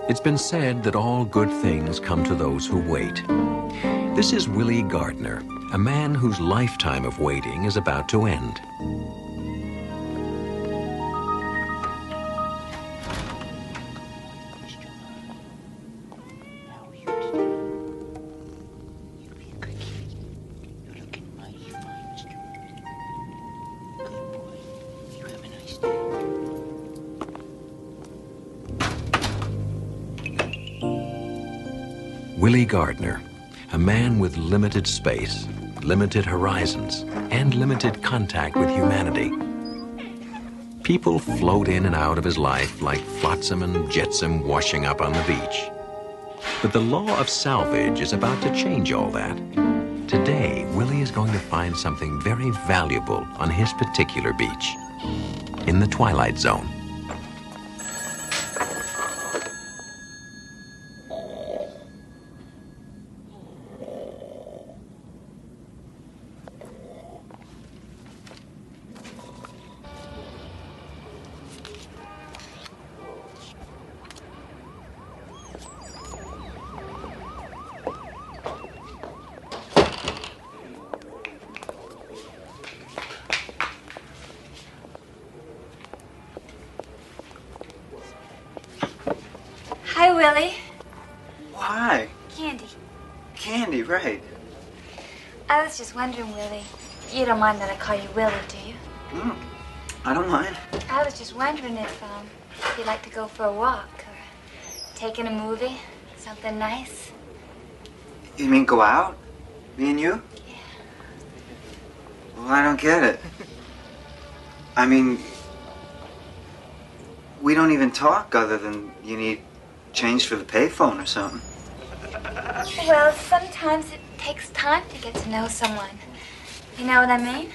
It's been said that all good things come to those who wait. This is Willie Gardner, a man whose lifetime of waiting is about to end. Willie Gardner, a man with limited space, limited horizons, and limited contact with humanity. People float in and out of his life like flotsam and jetsam washing up on the beach. But the law of salvage is about to change all that. Today, Willie is going to find something very valuable on his particular beach, in the Twilight Zone. Hi, Willie. Hi. Candy. Candy, right. I was just wondering, Willie, you don't mind that I call you Willie, do you? I don't mind. I was just wondering if you'd like to go for a walk or take in a movie, something nice. You mean go out? Me and you? Yeah. Well, I don't get it. I mean, we don't even talk other than you need change for the payphone or something. Well, sometimes it takes time to get to know someone. You know what I mean?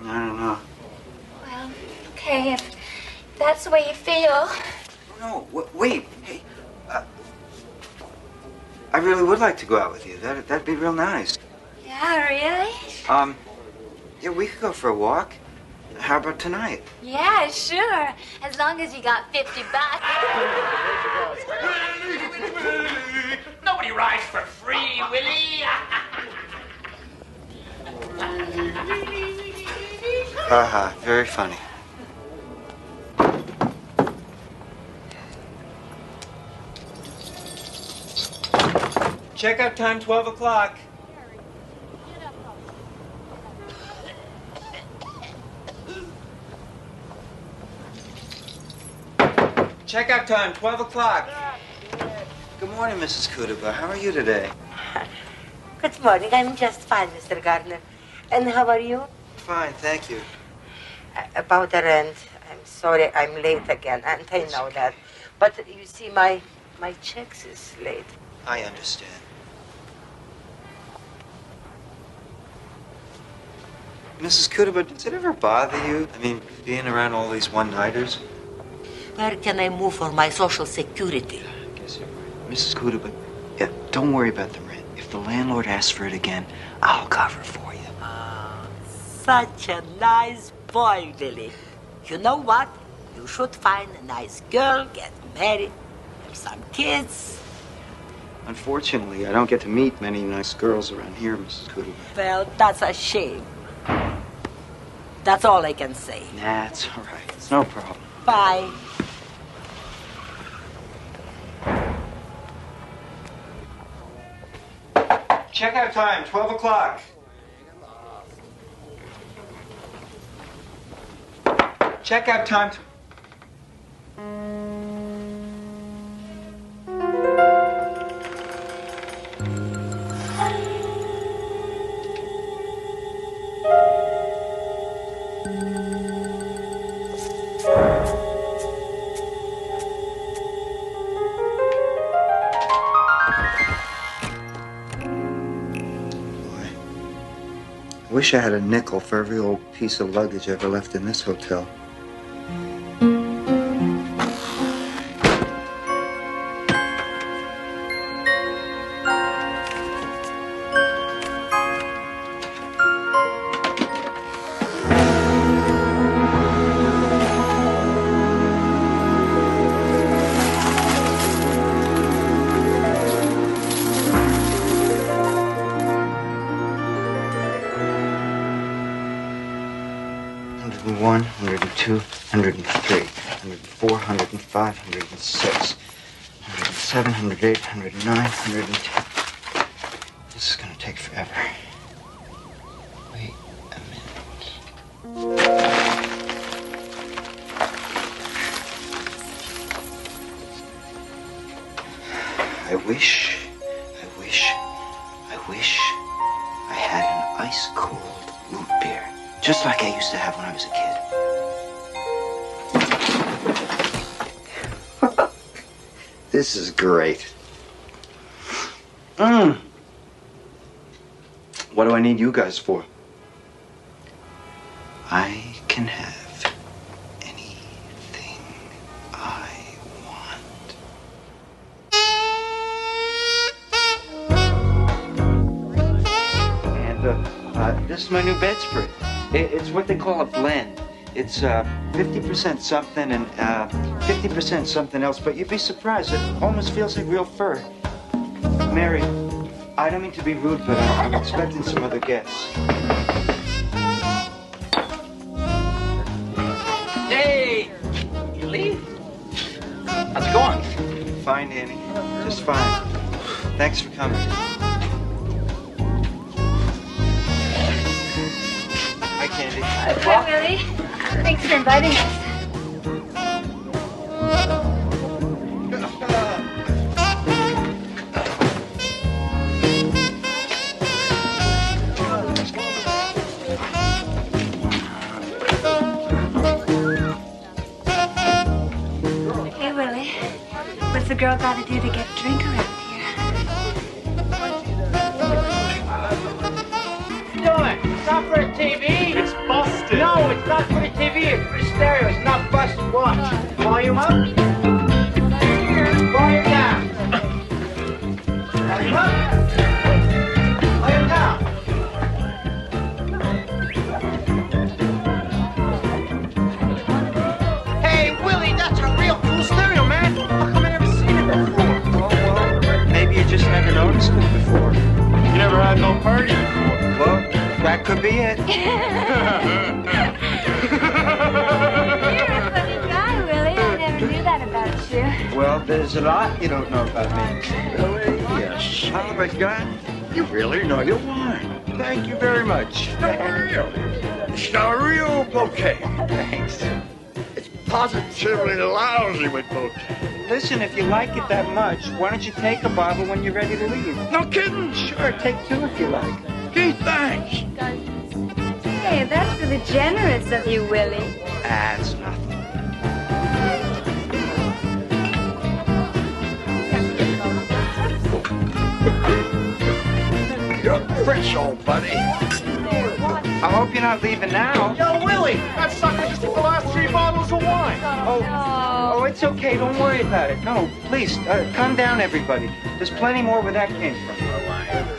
I don't know. Well, okay, if that's the way you feel. No, wait. Hey, I really would like to go out with you. That'd be real nice. Yeah, really? Yeah, we could go for a walk. How about tonight? Yeah, sure. As long as you got $50. Nobody rides for free, Willie. Haha, very funny. Checkout time, 12 o'clock. Checkout time, 12 o'clock. Good morning, Mrs. Kudaba. How are you today? Good morning. I'm just fine, Mr. Gardner. And how are you? Fine, thank you. About the rent, I'm sorry I'm late again, and I know that. But you see, my checks is late. I understand. Mrs. Kudaba, does it ever bother you? I mean, being around all these one-nighters? Where can I move for my social security? I guess you're right. Mrs. Kudaba, yeah, don't worry about the rent. If the landlord asks for it again, I'll cover for you. Such a nice boy, Willie. You know what? You should find a nice girl, get married, have some kids. Unfortunately, I don't get to meet many nice girls around here, Mrs. Kudaba. Well, that's a shame. That's all I can say. Nah, it's all right. It's no problem. Bye. Checkout time, 12 o'clock. Checkout time. I wish I had a nickel for every old piece of luggage I ever left in this hotel. 101, 102, 103, 104, 105, 106, 107, 108, 109, 110. This is gonna take forever. Wait a minute. I wish I had an ice-cold root beer, just like I used to have when I was a kid. This is great. What do I need you guys for? I can have anything I want. And this is my new bedspread. It's what they call a blend. It's 50% something and 50% something else, but you'd be surprised. It almost feels like real fur. Mary, I don't mean to be rude, but I'm expecting some other guests. Hey, Billy. How's it going? Fine, Annie. Just fine. Thanks for coming. Hi, Candy. Hi, Willie. Thanks for inviting us. Hey, Willie. What's the girl got to do to get a drink around here? Doing? It's not for the TV. It's busted. No, it's not for the TV. It's for the stereo. It's not busted. Watch. Volume up. Volume down. Volume up. Volume down. Hey, Willie, that's a real cool stereo, man. How come I never seen it before? Oh, well, maybe you just never noticed it before. You never had no party before. Well, that could be it. You're a funny guy, Willie. I never knew that about you. Well, there's a lot you don't know about me. Really? Yes. Oh my God. You really know your wine. Thank you very much. It's not a real bouquet. Thanks. It's positively lousy with bouquet. Listen, if you like it that much, why don't you take a bottle when you're ready to leave? No kidding. Sure, take two if you like. Gee, thanks. Hey, that's really generous of you, Willie. That's nothing. You're fresh, old buddy. I hope you're not leaving now. Yo, Willie, that sucker just took the last 3 bottles of wine. Oh, it's okay. Don't worry about it. No, please, calm down, everybody. There's plenty more where that came from.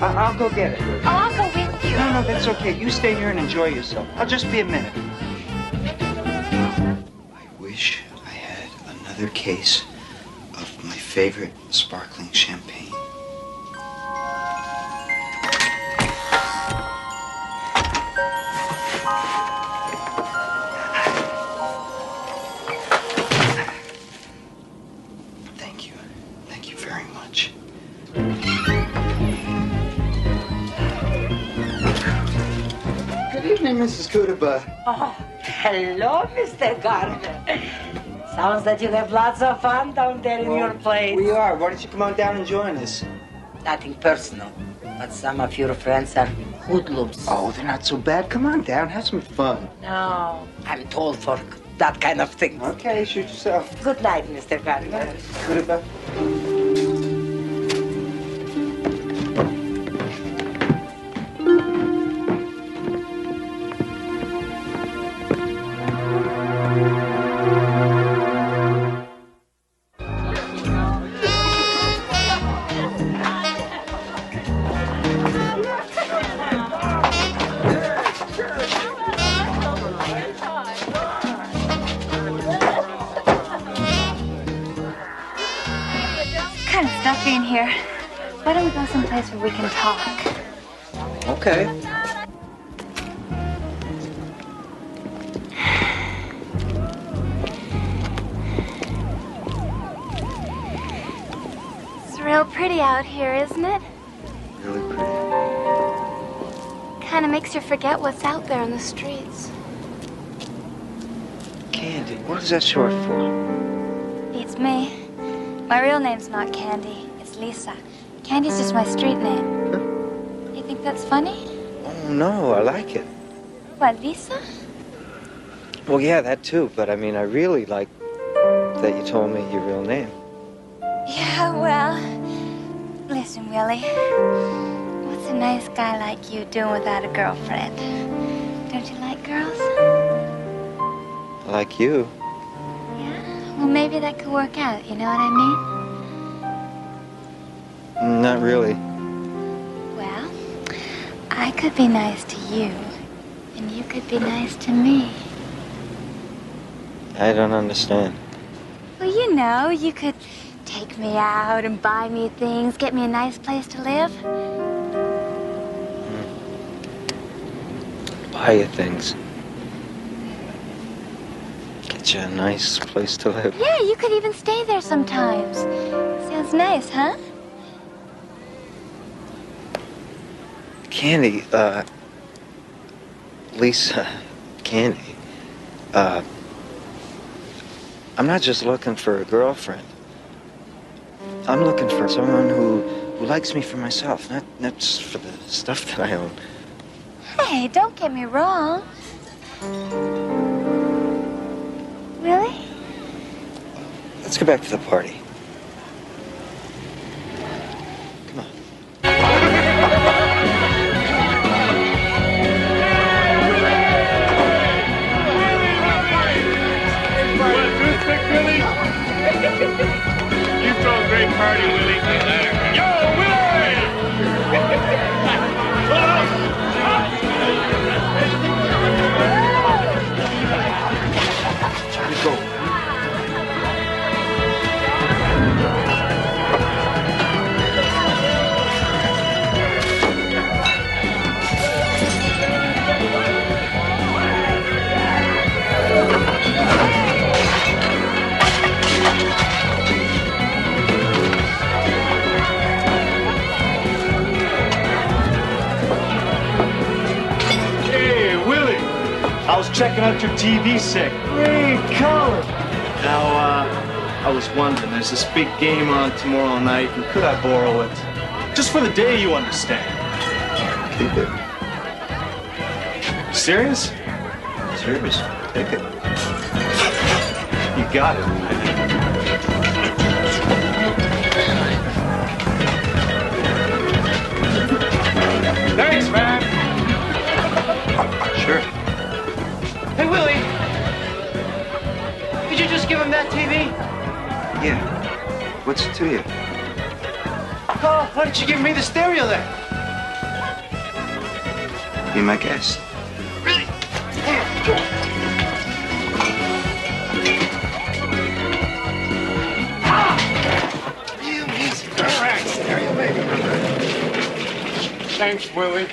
I'll go get it. Oh, I'll go with you. No, that's okay. You stay here and enjoy yourself. I'll just be a minute. I wish I had another case of my favorite sparkling champagne. Thank you. Thank you very much. Good evening, Mrs. Kudaba. Oh, hello, Mr. Gardner. Sounds that you have lots of fun down there in your place. We are. Why don't you come on down and join us? Nothing personal, but some of your friends are hoodlums. Oh, they're not so bad. Come on down. Have some fun. No, I'm told for that kind of thing. Okay, shoot yourself. Good night, Mr. Gardner. Kudaba. Kind of stuffy in here. Why don't we go someplace where we can talk? Okay. pretty out here, isn't it? Really pretty. Kind of makes you forget what's out there in the streets. Candy, what is that short for? Beats me. My real name's not Candy. It's Lisa. Candy's just my street name. You think that's funny? Oh, no, I like it. What, Lisa? Well, yeah, that too, but I mean, I really like that you told me your real name. Yeah, well, listen, Willie. What's a nice guy like you doing without a girlfriend? Don't you like girls? I like you. Yeah? Well, maybe that could work out, you know what I mean? Not really. Well, I could be nice to you, and you could be nice to me. I don't understand. Well, you know, you could take me out and buy me things, get me a nice place to live. Buy you things. Get you a nice place to live. Yeah, you could even stay there sometimes. Sounds nice, huh? Candy, Lisa, Candy, I'm not just looking for a girlfriend. I'm looking for someone who likes me for myself, not just for the stuff that I own. Hey, don't get me wrong. Really? Let's go back to the party. Come on. You throw a great party, Willie. Yo, Willie! Let's go. I was checking out your TV set. Great color. Now, I was wondering, there's this big game on tomorrow night, and could I borrow it? Just for the day, you understand. Keep it. Serious? Serious. Take it. You got it. Thanks, man. Sure. Hey, Willie. Did you just give him that TV? Yeah. What's it to you? Oh, why didn't you give me the stereo then? Be my guest. Really? You easy. All right, stereo, baby. Thanks, Willie.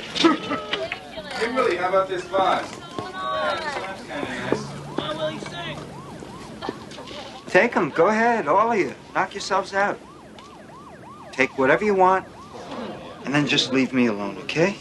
Hey, Willie, how about this vase? That's kind of nice. Take them. Go ahead, all of you. Knock yourselves out. Take whatever you want, and then just leave me alone, okay?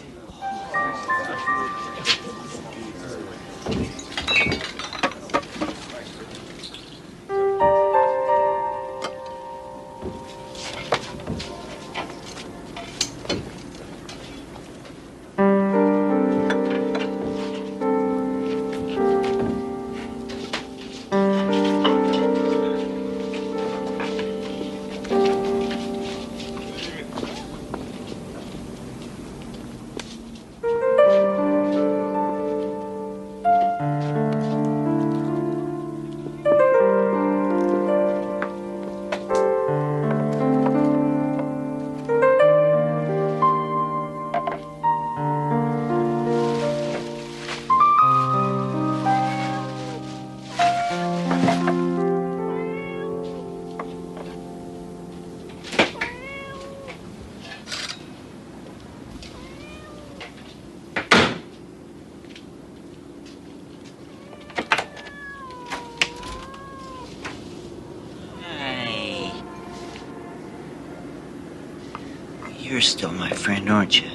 You're still my friend, aren't you?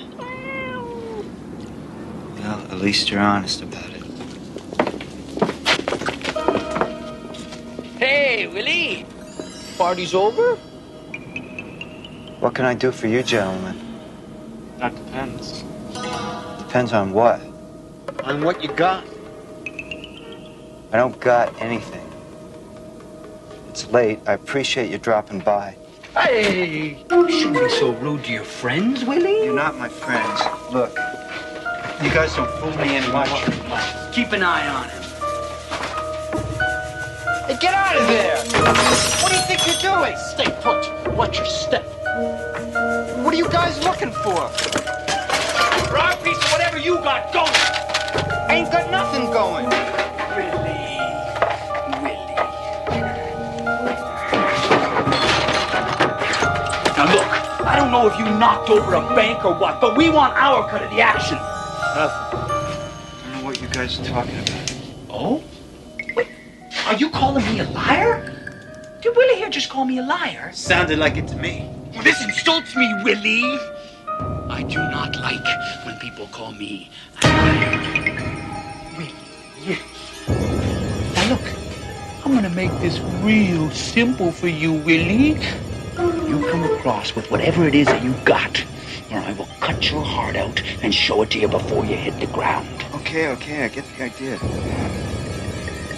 Well, at least you're honest about it. Hey, Willie. Party's over? What can I do for you, gentlemen? That depends. Depends on what. On what you got. I don't got anything. It's late. I appreciate you dropping by. Hey, you shouldn't be so rude to your friends, Willie. You're not my friends. Look, you guys don't fool me anymore. Keep an eye on him. Hey, get out of there! What do you think you're doing? Stay put. Watch your step. What are you guys looking for? Wrong piece of whatever you got going. I ain't got nothing going. Willie. Now look, I don't know if you knocked over a bank or what, but we want our cut of the action. Nothing. I don't know what you guys are talking about. Oh? Wait, are you calling me a liar? Did Willie here just call me a liar? Sounded like it to me. Well, this insults me, Willie. I do not like when people call me a liar. Willie. Now look, I'm gonna make this real simple for you, Willie. You come across with whatever it is that you got, or I will cut your heart out and show it to you before you hit the ground. Okay, I get the idea.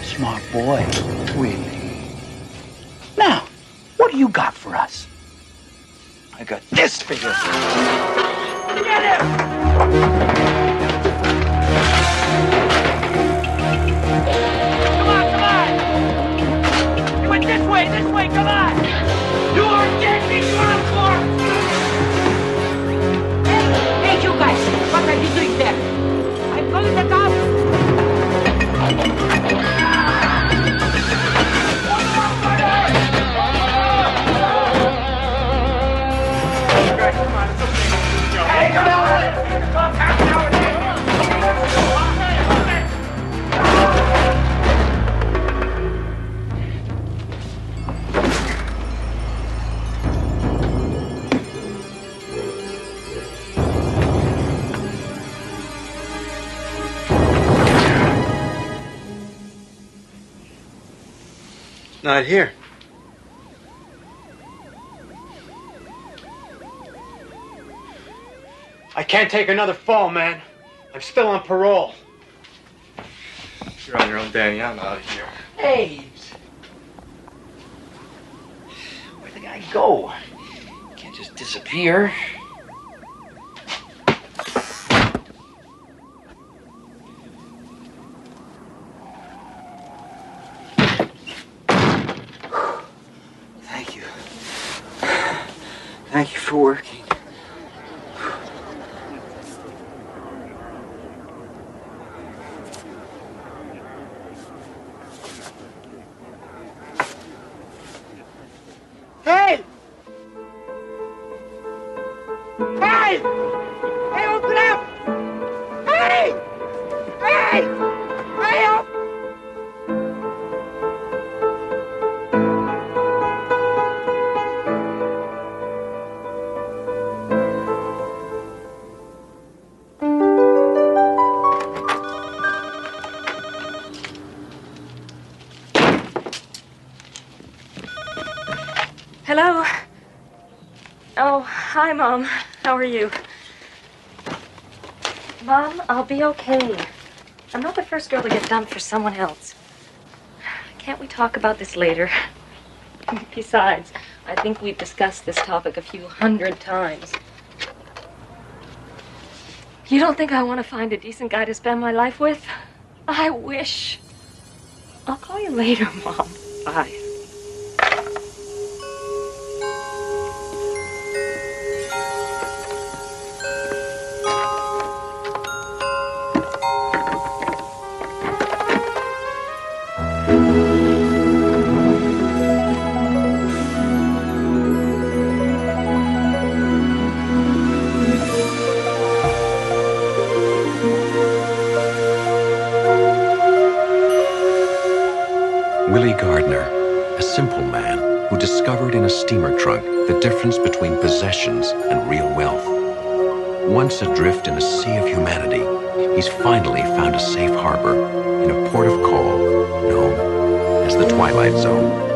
Smart boy, Willie. Now, what do you got for us? I got this for you. Get him! Come on! You went this way, come on! You are dead, you on the floor! Hey, you guys, what are you doing there? I'm calling the cops! Hey, come on! Not here. I can't take another fall, man. I'm still on parole. You're on your own, Danny. I'm out of here. Hey! Where'd the guy go? Can't just disappear. Thank you. Thank you for working. Hey! Hey! Hey, open up! Hey! Hey! Hey, open! Hello. Oh, hi, Mom. How are you? Mom, I'll be okay. I'm not the first girl to get dumped for someone else. Can't we talk about this later? Besides, I think we've discussed this topic a few hundred times. You don't think I want to find a decent guy to spend my life with? I wish. I'll call you later, Mom. Bye. Willie Gardner, a simple man, who discovered in a steamer trunk the difference between possessions and real wealth. Once adrift in a sea of humanity, he's finally found a safe harbor in a port of call known as the Twilight Zone.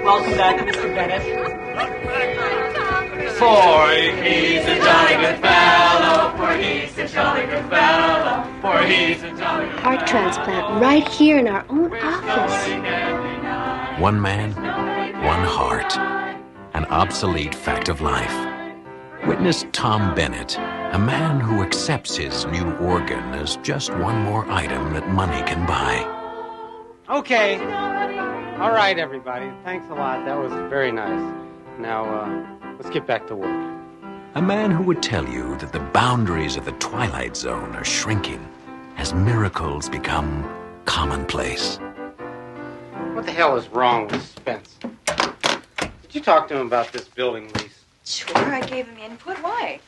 Welcome back, Mr. Bennett. For he's a jolly good fellow, for he's a jolly good fellow, for he's a jolly good Heart transplant right here in our own office. One man, one heart. An obsolete fact of life. Witness Tom Bennett, a man who accepts his new organ as just one more item that money can buy. Okay. All right, everybody. Thanks a lot. That was very nice. Now, let's get back to work. A man who would tell you that the boundaries of the Twilight Zone are shrinking as miracles become commonplace. What the hell is wrong with Spence? Did you talk to him about this building lease? Sure, I gave him input. Why?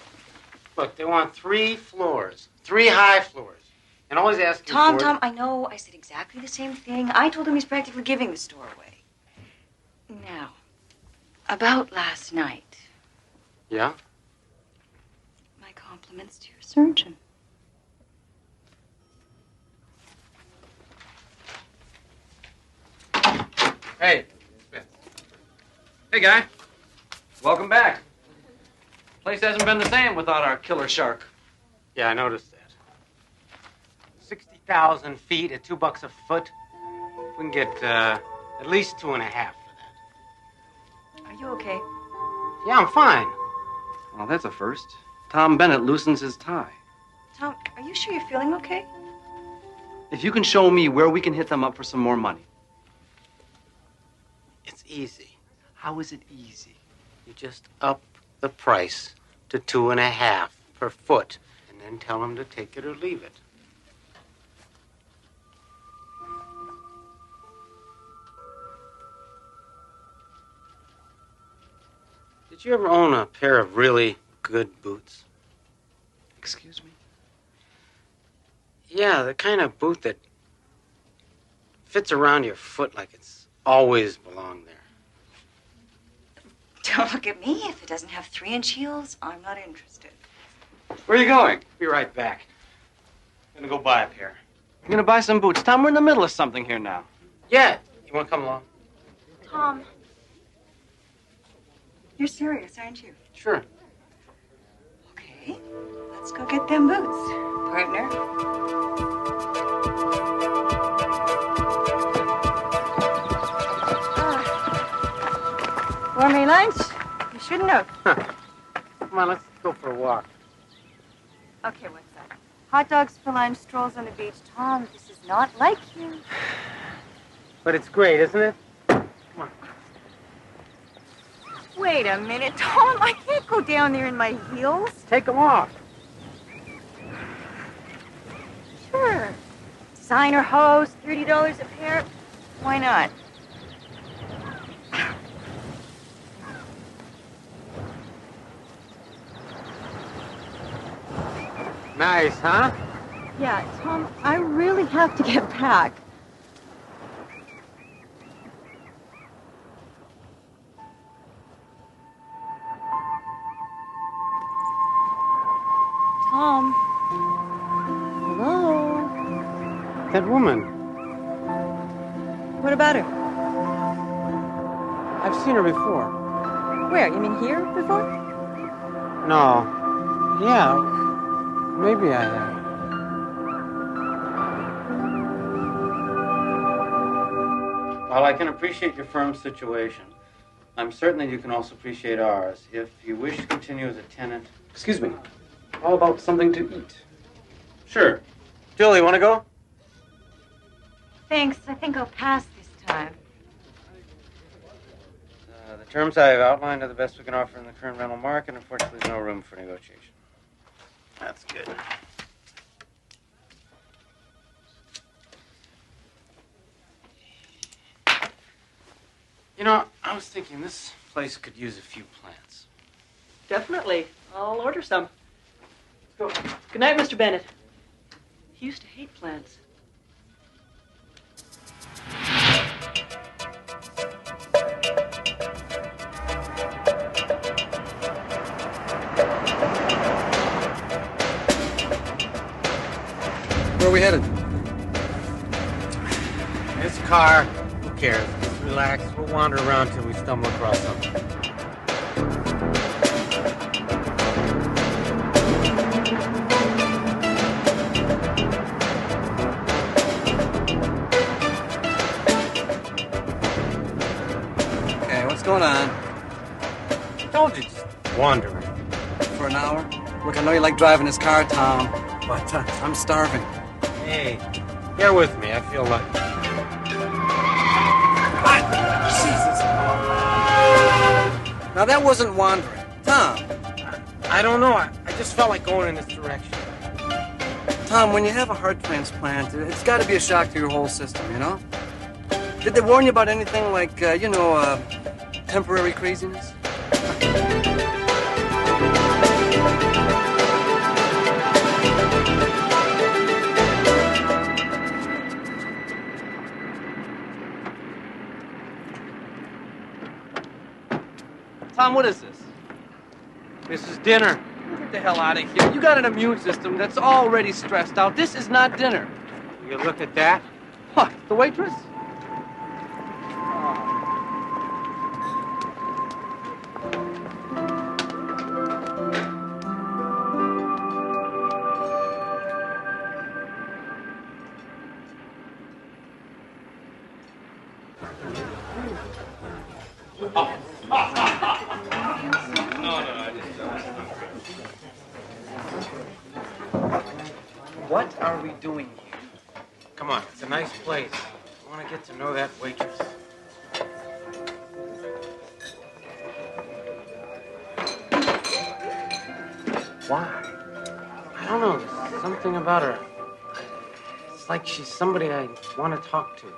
Look, they want 3 floors, 3 high floors. And always asking Tom, for Tom, I know I said exactly the same thing. I told him he's practically giving the store away. Now, about last night. Yeah? My compliments to your surgeon. Hey, Spence. Hey, guy. Welcome back. Place hasn't been the same without our killer shark. Yeah, I noticed that. 60,000 feet at $2 a foot. We can get at least 2.5 for that. Are you okay? Yeah, I'm fine. Well, that's a first. Tom Bennett loosens his tie. Tom, are you sure you're feeling okay? If you can show me where we can hit them up for some more money. It's easy. How is it easy? You just up the price to 2.5 per foot, and then tell them to take it or leave it. Did you ever own a pair of really good boots? Excuse me? Yeah, the kind of boot that fits around your foot like it's always belonged there. Don't look at me. If it doesn't have 3-inch heels, I'm not interested. Where are you going? Be right back. I'm gonna go buy a pair. You're gonna buy some boots. Tom, we're in the middle of something here now. Yeah. You wanna come along? Tom. You're serious, aren't you? Sure. Okay. Let's go get them boots, partner. Want me lunch? You shouldn't have. Come on, let's go for a walk. Okay, what's that? Hot dogs for lunch, strolls on the beach. Tom, this is not like you. But it's great, isn't it? Come on. Wait a minute, Tom. I can't go down there in my heels. Take them off. Sure. Designer hose, $30 a pair. Why not? Nice, huh? Yeah, Tom, I really have to get back. woman. What about her? I've seen her before. Where? You mean here before? No. Yeah, maybe I have. While I can appreciate your firm's situation, I'm certain that you can also appreciate ours. If you wish to continue as a tenant... Excuse me. How about something to eat? Sure. Julie, want to go? Thanks. I think I'll pass this time. The terms I have outlined are the best we can offer in the current rental market. Unfortunately, there's no room for negotiation. That's good. You know, I was thinking this place could use a few plants. Definitely. I'll order some. Let's go. Good night, Mr. Bennett. He used to hate plants. Where are we headed? This car. Who cares? Just relax. We'll wander around till we stumble across something. Okay, what's going on? Told you, just wandering. For an hour? Look, I know you like driving this car, Tom, but I'm starving. Hey, you're with me. I feel lucky. Jesus. Now, that wasn't wandering. Tom. I don't know. I just felt like going in this direction. Tom, when you have a heart transplant, it's got to be a shock to your whole system, you know? Did they warn you about anything like, temporary craziness? Tom, what is this? This is dinner. Get the hell out of here. You got an immune system that's already stressed out. This is not dinner. You look at that. What, the waitress? What are we doing here? Come on, it's a nice place. I want to get to know that waitress. Why? I don't know. There's something about her. It's like she's somebody I want to talk to.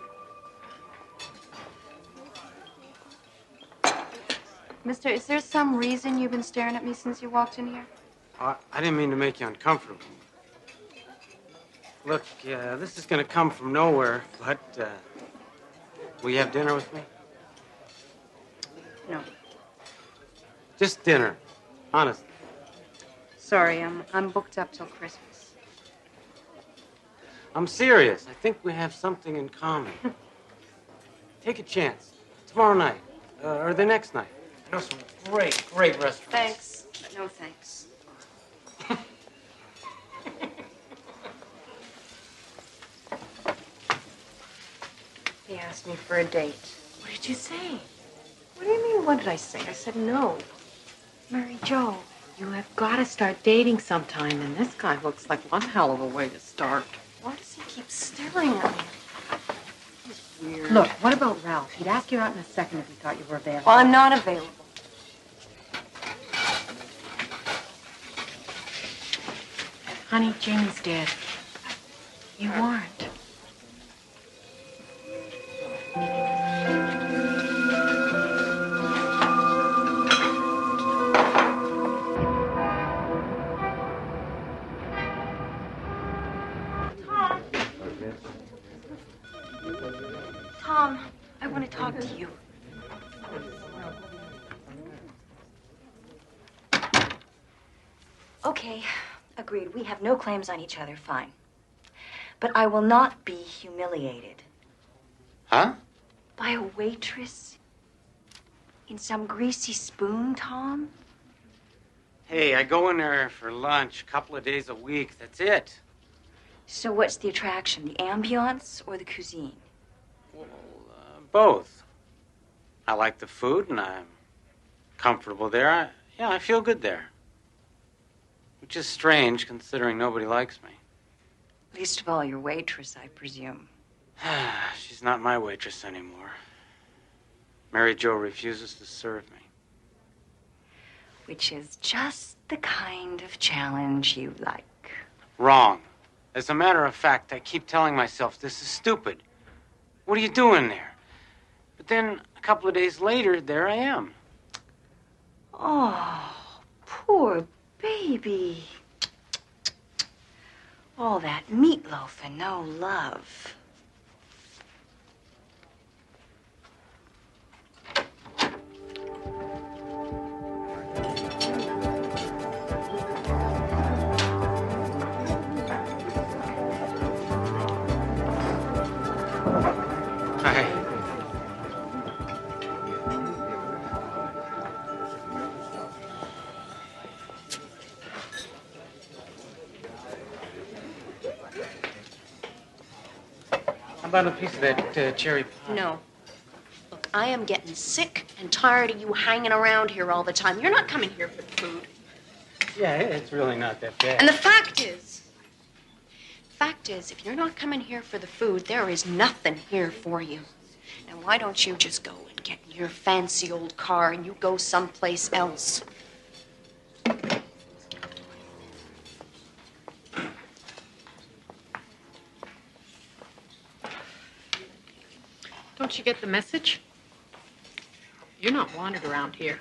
Mister, is there some reason you've been staring at me since you walked in here? I didn't mean to make you uncomfortable. Look, this is going to come from nowhere, but will you have dinner with me? No. Just dinner. Honest. Sorry, I'm booked up till Christmas. I'm serious. I think we have something in common. Take a chance. Tomorrow night. Or the next night. I know some great restaurants. Thanks, but no thanks. He asked me for a date. What did you say? What do you mean, what did I say? I said no. Mary Jo. You have got to start dating sometime, and this guy looks like one hell of a way to start. Why does he keep staring at me? He's weird. Look, what about Ralph? He'd ask you out in a second if he thought you were available. Well, I'm not available. Honey, Jamie's dead. You aren't. Tom, I want to talk to you. Okay, agreed. We have no claims on each other, fine. But I will not be humiliated. Huh? By a waitress? In some greasy spoon, Tom? Hey, I go in there for lunch a couple of days a week. That's it. So what's the attraction, the ambiance or the cuisine? Both. I like the food and I'm comfortable there. I feel good there. Which is strange considering nobody likes me. Least of all your waitress, I presume. She's not my waitress anymore. Mary Jo refuses to serve me. Which is just the kind of challenge you like. Wrong. As a matter of fact, I keep telling myself this is stupid. What are you doing there? But then a couple of days later, there I am. Oh, poor baby. All that meatloaf and no love. Hi. How about a piece of that cherry pie? No. Look, I am getting sick and tired of you hanging around here all the time. You're not coming here for the food. Yeah, it's really not that bad. And the fact is, if you're not coming here for the food, there is nothing here for you. Now, why don't you just go and get in your fancy old car and you go someplace else? Don't you get the message? You're not wanted around here.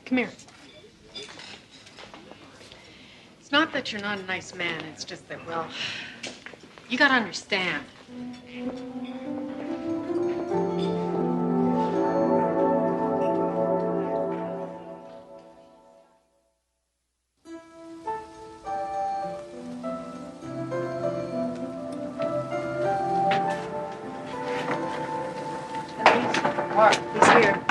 Come here. It's not that you're not a nice man. It's just that, well, you gotta understand. He's here.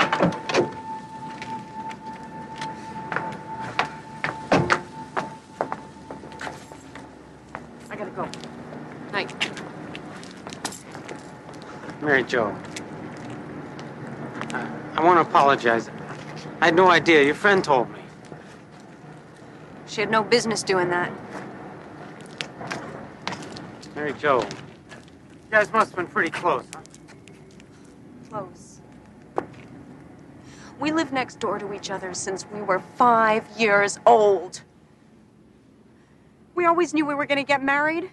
I gotta go. Night. Mary Jo. I want to apologize. I had no idea. Your friend told me. She had no business doing that. Mary Jo. You guys must have been pretty close, huh? Close. We lived next door to each other since we were 5 years old. We always knew we were going to get married.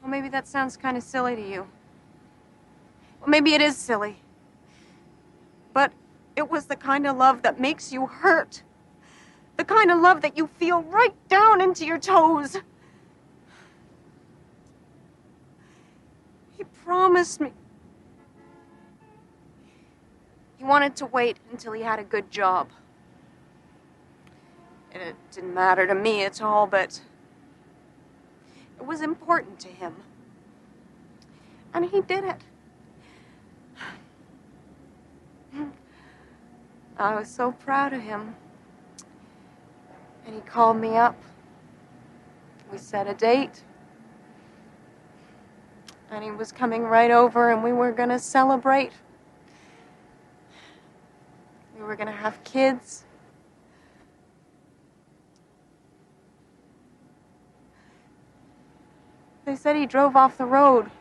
Well, maybe that sounds kind of silly to you. Well, maybe it is silly. But it was the kind of love that makes you hurt. The kind of love that you feel right down into your toes. He promised me. He wanted to wait until he had a good job. And it didn't matter to me at all, but it was important to him. And he did it. I was so proud of him. And he called me up. We set a date. And he was coming right over and we were gonna celebrate. We were gonna have kids. They said he drove off the road.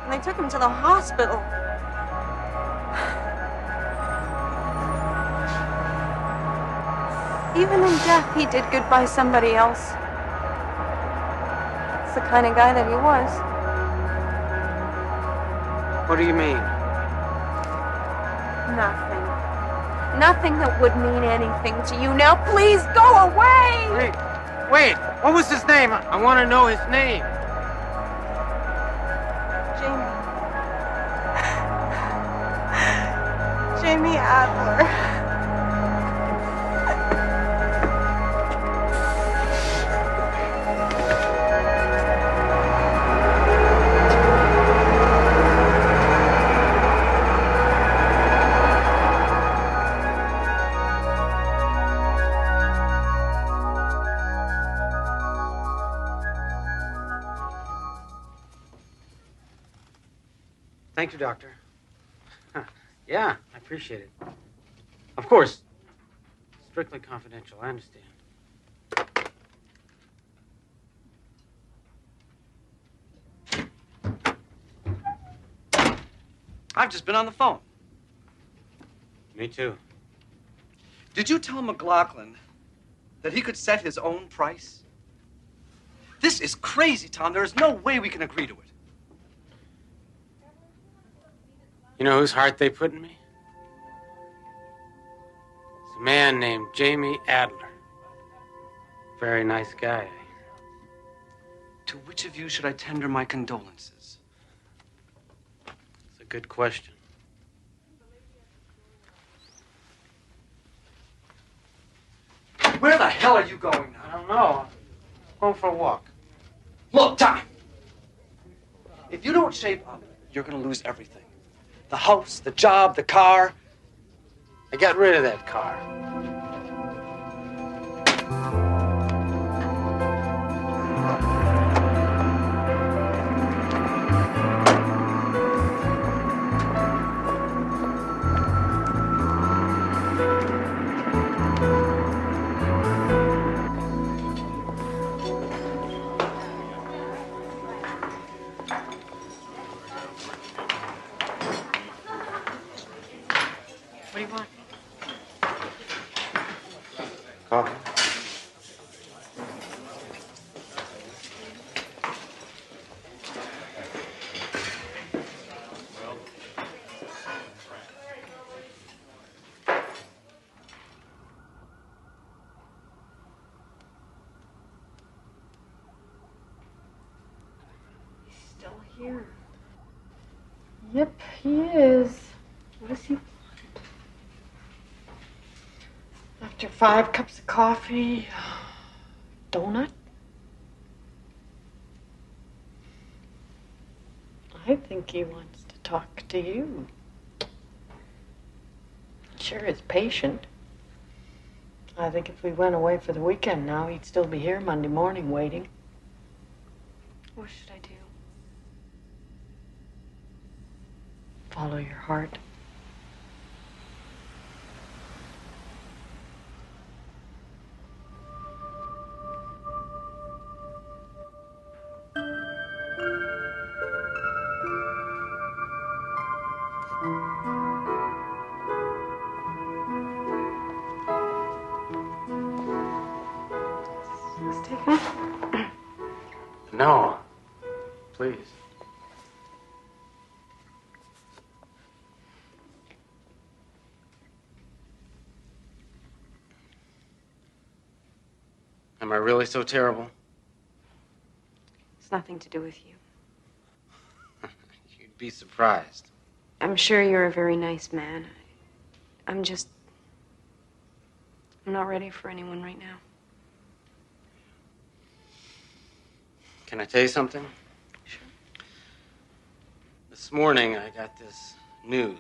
And they took him to the hospital. Even in death, he did good by somebody else. That's the kind of guy that he was. What do you mean? Nothing. Nothing that would mean anything to you. Now, please go away! Wait, what was his name? I want to know his name. Jamie Adler. Thank you, Doctor. Yeah, I appreciate it. Of course. Strictly confidential, I understand. I've just been on the phone. Me too. Did you tell McLaughlin that he could set his own price? This is crazy, Tom. There is no way we can agree to it. You know whose heart they put in me? It's a man named Jamie Adler. Very nice guy. To which of you should I tender my condolences? It's a good question. Where the hell are you going now? I don't know. Going for a walk. Look, Tom. If you don't shape up, you're going to lose everything. The house, the job, the car. I got rid of that car. What do you want? Coffee. Still here. Yep, he is. What does he want? After 5 cups of coffee, donut? I think he wants to talk to you. Sure is patient. I think if we went away for the weekend now, he'd still be here Monday morning waiting. What should I do? Follow your heart. Let's take it. No. Please. Am I really so terrible? It's nothing to do with you. You'd be surprised. I'm sure you're a very nice man. I'm not ready for anyone right now. Can I tell you something? Sure. This morning, I got this news.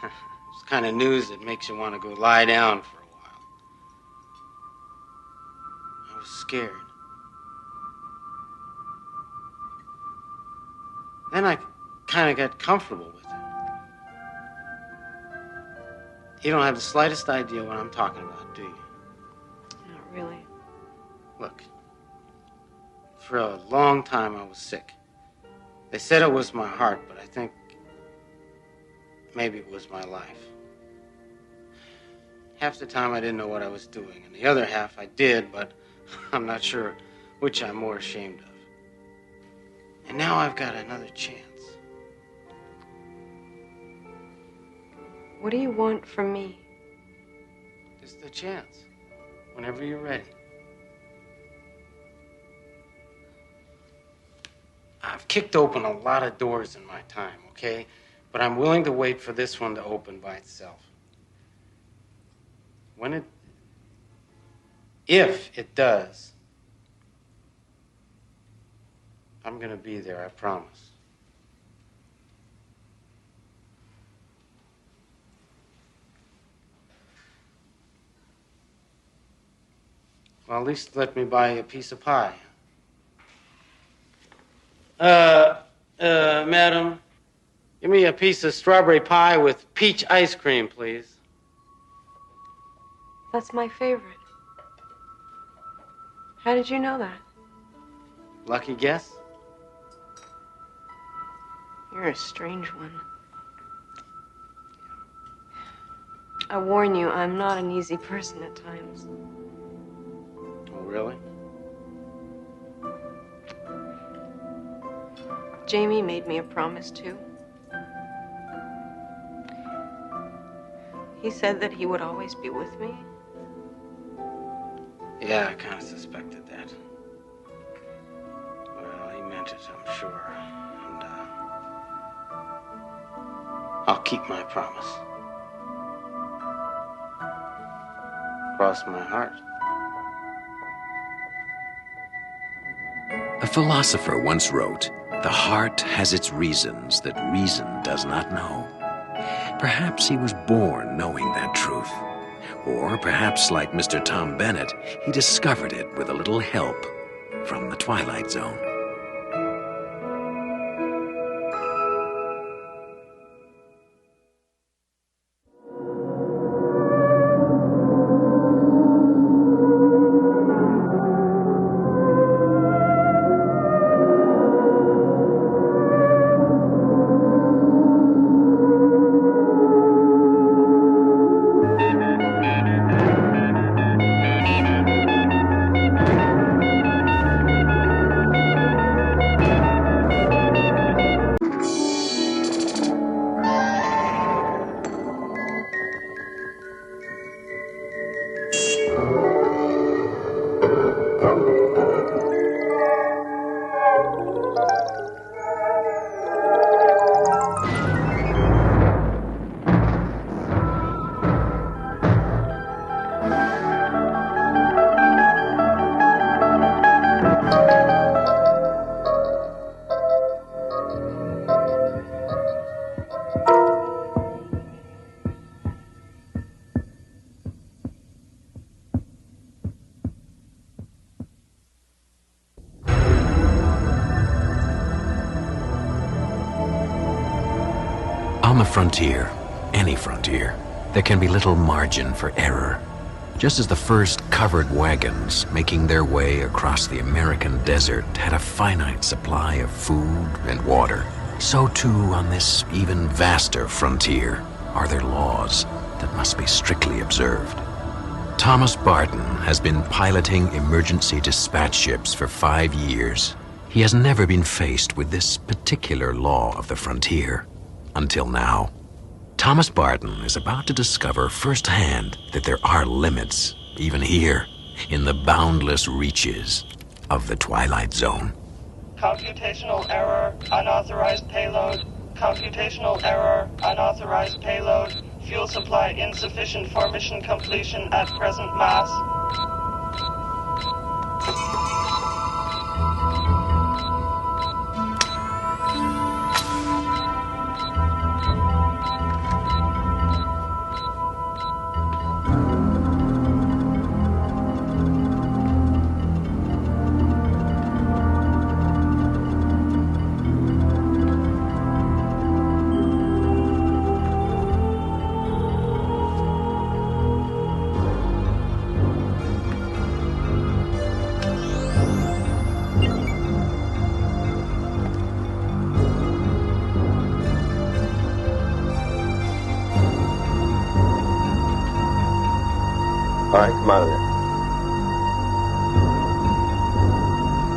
It's the kind of news that makes you want to go lie down for a while. I was scared. Then I kind of got comfortable with it. You don't have the slightest idea what I'm talking about, do you? Not really. Look, for a long time I was sick. They said it was my heart, but I think maybe it was my life. Half the time I didn't know what I was doing, and the other half I did, but I'm not sure which I'm more ashamed of. And now I've got another chance. What do you want from me? Just a chance, whenever you're ready. I've kicked open a lot of doors in my time, okay? But I'm willing to wait for this one to open by itself. If it does, I'm gonna be there, I promise. Well, at least let me buy you a piece of pie. Madam, Give me a piece of strawberry pie with peach ice cream, please. That's my favorite. How did you know that? Lucky guess? You're a strange one. I warn you, I'm not an easy person at times. Oh, really? Jamie made me a promise, too. He said that he would always be with me. Yeah, I kind of suspected that. Well, he meant it, I'm sure. And, I'll keep my promise. Cross my heart. A philosopher once wrote, "The heart has its reasons that reason does not know." Perhaps he was born knowing that truth. Or perhaps, like Mr. Tom Bennett, he discovered it with a little help from the Twilight Zone. On the frontier, any frontier, there can be little margin for error. Just as the first covered wagons making their way across the American desert had a finite supply of food and water, so too on this even vaster frontier are there laws that must be strictly observed. Thomas Barton has been piloting emergency dispatch ships for 5 years. He has never been faced with this particular law of the frontier. Until now. Thomas Barton is about to discover firsthand that there are limits, even here, in the boundless reaches of the Twilight Zone. Computational error, unauthorized payload. Computational error, unauthorized payload. Fuel supply insufficient for mission completion at present mass. All right, come out of there.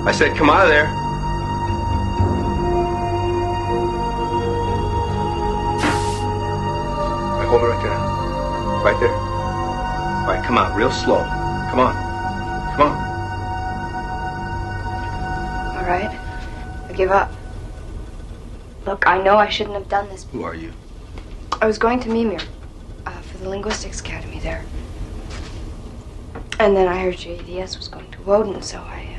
I said come out of there. All right, hold it right there. Right there. All right, come out real slow. Come on. Come on. All right. I give up. Look, I know I shouldn't have done this. Who are you? I was going to Mimir for the Linguistics Academy there. And then I heard your ADS was going to Woden, so I...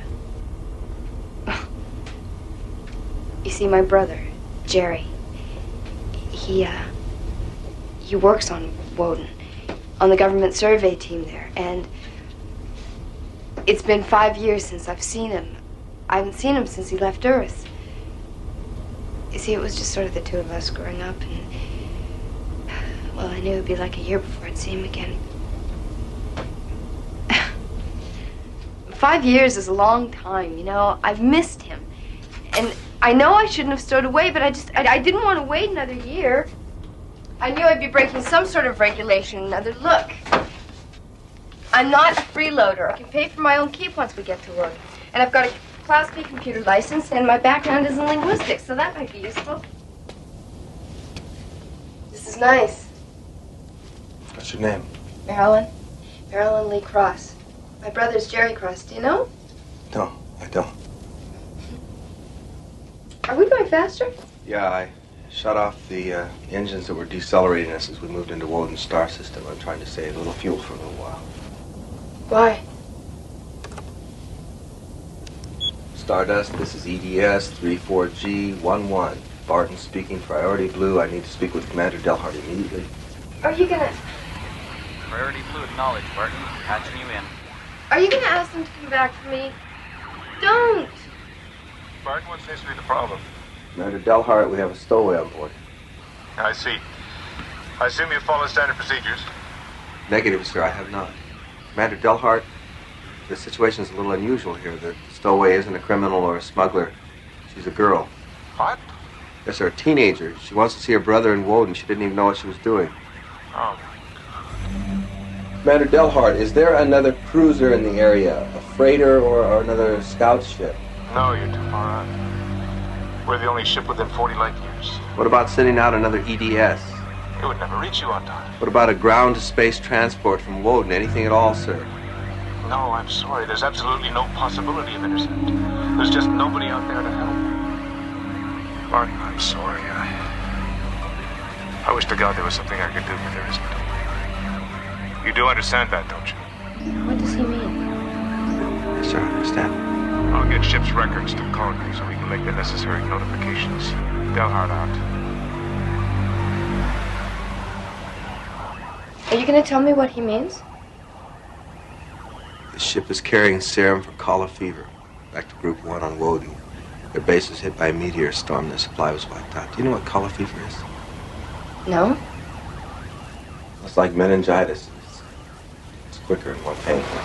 You see, my brother, Jerry, he works on Woden, on the government survey team there, and it's been 5 years since I've seen him. I haven't seen him since he left Earth. You see, it was just sort of the two of us growing up, and well, I knew it'd be like a year before I'd see him again. 5 years is a long time, you know. I've missed him. And I know I shouldn't have stowed away, but I didn't want to wait another year. I knew I'd be breaking some sort of regulation. Another look. I'm not a freeloader. I can pay for my own keep once we get to work. And I've got a Class B computer license, and my background is in linguistics, so that might be useful. This is nice. What's your name? Marilyn. Marilyn Lee Cross. My brother's Jerry Cross. Do you know? No, I don't. Are we going faster? Yeah, I shut off the engines that were decelerating us as we moved into Woden's star system. I'm trying to save a little fuel for a little while. Why? Stardust, this is EDS 34G11. Barton speaking, priority blue. I need to speak with Commander Delhart immediately. Are you gonna... Priority blue acknowledged, Barton. Patching you in. Are you gonna ask them to come back for me? Don't! Barton, what seems to be the problem? Commander Delhart, we have a stowaway on board. I see. I assume you follow standard procedures. Negative, sir, I have not. Commander Delhart, the situation is a little unusual here. The stowaway isn't a criminal or a smuggler. She's a girl. What? Yes, sir, a teenager. She wants to see her brother in Woden. She didn't even know what she was doing. Oh. Commander Delhart, is there another cruiser in the area? A freighter or another scout ship? No, you're too far out. We're the only ship within 40 light years. What about sending out another EDS? It would never reach you on time. What about a ground-to-space transport from Woden? Anything at all, sir? No, I'm sorry. There's absolutely no possibility of intercept. There's just nobody out there to help. Martin, I'm sorry. I wish to God there was something I could do, but there isn't. You do understand that, don't you? What does he mean? Yes, sir, I understand. I'll get ship's records to Coronel so we can make the necessary notifications. Delhart out. Are you gonna tell me what he means? The ship is carrying serum for cholera fever. Back to Group 1 on Woden. Their base was hit by a meteor storm. Their supply was wiped out. Do you know what cholera fever is? No. It's like meningitis. It's quicker and more painful.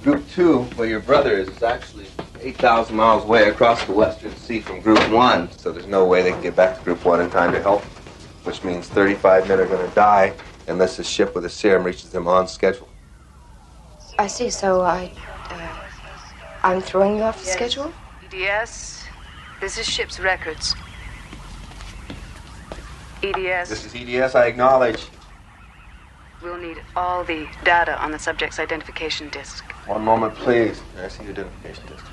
Group 2, where your brother is actually 8,000 miles away across the Western Sea from Group 1, so there's no way they can get back to Group 1 in time to help, which means 35 men are going to die unless the ship with the serum reaches them on schedule. I see, so I'm throwing you off the schedule? EDS, this is ship's records. EDS. This is EDS, I acknowledge. We'll need all the data on the subject's identification disc. One moment, please. I see your identification disc.